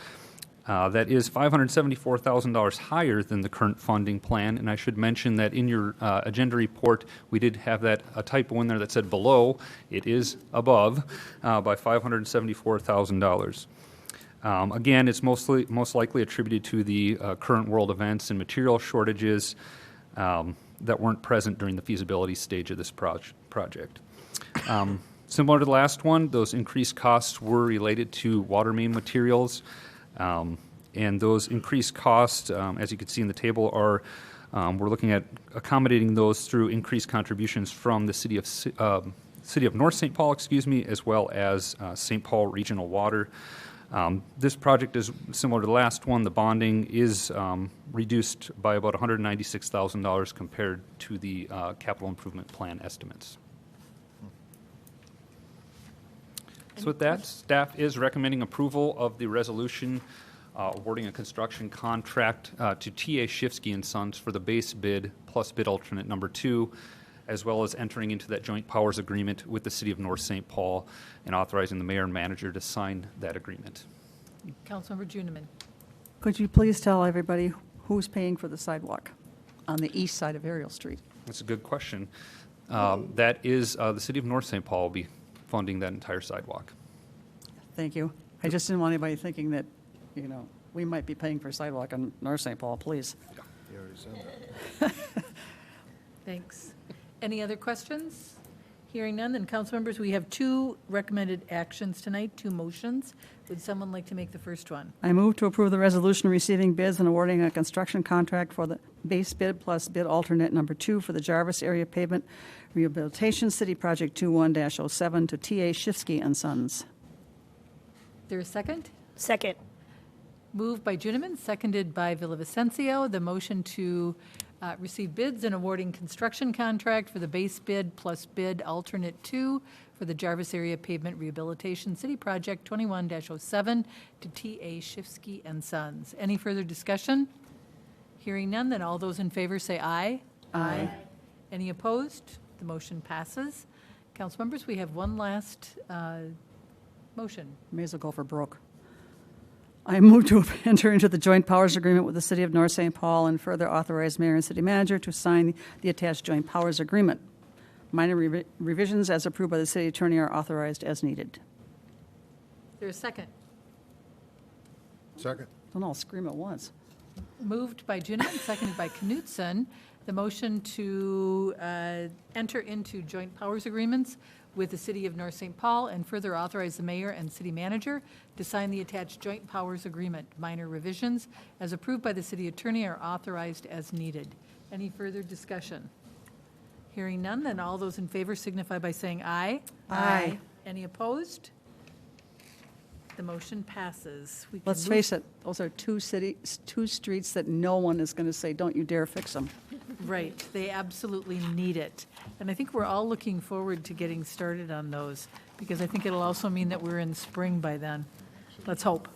That is $574,000 higher than the current funding plan. And I should mention that in your agenda report, we did have a typo in there that said below. It is above by $574,000. Again, it's most likely attributed to the current world events and material shortages that weren't present during the feasibility stage of this project. Similar to the last one, those increased costs were related to water main materials. And those increased costs, as you can see in the table, are we're looking at accommodating those through increased contributions from the City of North St. Paul, as well as St. Paul Regional Water. This project is similar to the last one. The bonding is reduced by about $196,000 compared to the capital improvement plan estimates. So with that, staff is recommending approval of the resolution awarding a construction contract to T.A. Shifsky and Sons for the base bid plus bid alternate number 2, as well as entering into that joint powers agreement with the City of North St. Paul and authorizing the mayor and manager to sign that agreement. Councilmember Juniman. Could you please tell everybody who's paying for the sidewalk on the east side of Ariel Street? That's a good question. That is the City of North St. Paul will be funding that entire sidewalk. Thank you. I just didn't want anybody thinking that, we might be paying for sidewalk on North St. Paul, please. Thanks. Any other questions? Hearing none, then council members, we have two recommended actions tonight, two motions. Would someone like to make the first one? I move to approve the resolution receiving bids and awarding a construction contract for the base bid plus bid alternate number 2 for the Jarvis Area Pavement Rehabilitation City Project 21-07 to T.A. Shifsky and Sons. There a second? Second. Moved by Juniman, seconded by Villavicencio. The motion to receive bids and awarding construction contract for the base bid plus bid alternate 2 for the Jarvis Area Pavement Rehabilitation City Project 21-07 to T.A. Shifsky and Sons. Any further discussion? Hearing none, then all those in favor say aye. Aye. Any opposed? The motion passes. Council members, we have one last motion. May as well go for broke. I move to enter into the joint powers agreement with the City of North St. Paul and further authorize mayor and city manager to sign the attached joint powers agreement. Minor revisions as approved by the city attorney are authorized as needed. There a second? Second. Don't all scream at once. Moved by Juniman, seconded by Knutson. The motion to enter into joint powers agreements with the City of North St. Paul and further authorize the mayor and city manager to sign the attached joint powers agreement. Minor revisions as approved by the city attorney are authorized as needed. Any further discussion? Hearing none, then all those in favor signify by saying aye. Aye. Any opposed? The motion passes. We can Let's move- face it, those are two streets that no one is going to say, don't you dare fix them. Right, they absolutely need it. And I think we're all looking forward to getting started on those, because I think it'll also mean that we're in spring by then. Let's hope.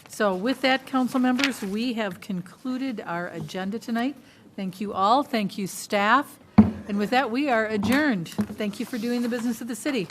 So with that, council members, we have concluded our agenda tonight. Thank you all, thank you, staff. And with that, we are adjourned. Thank you for doing the business of the city.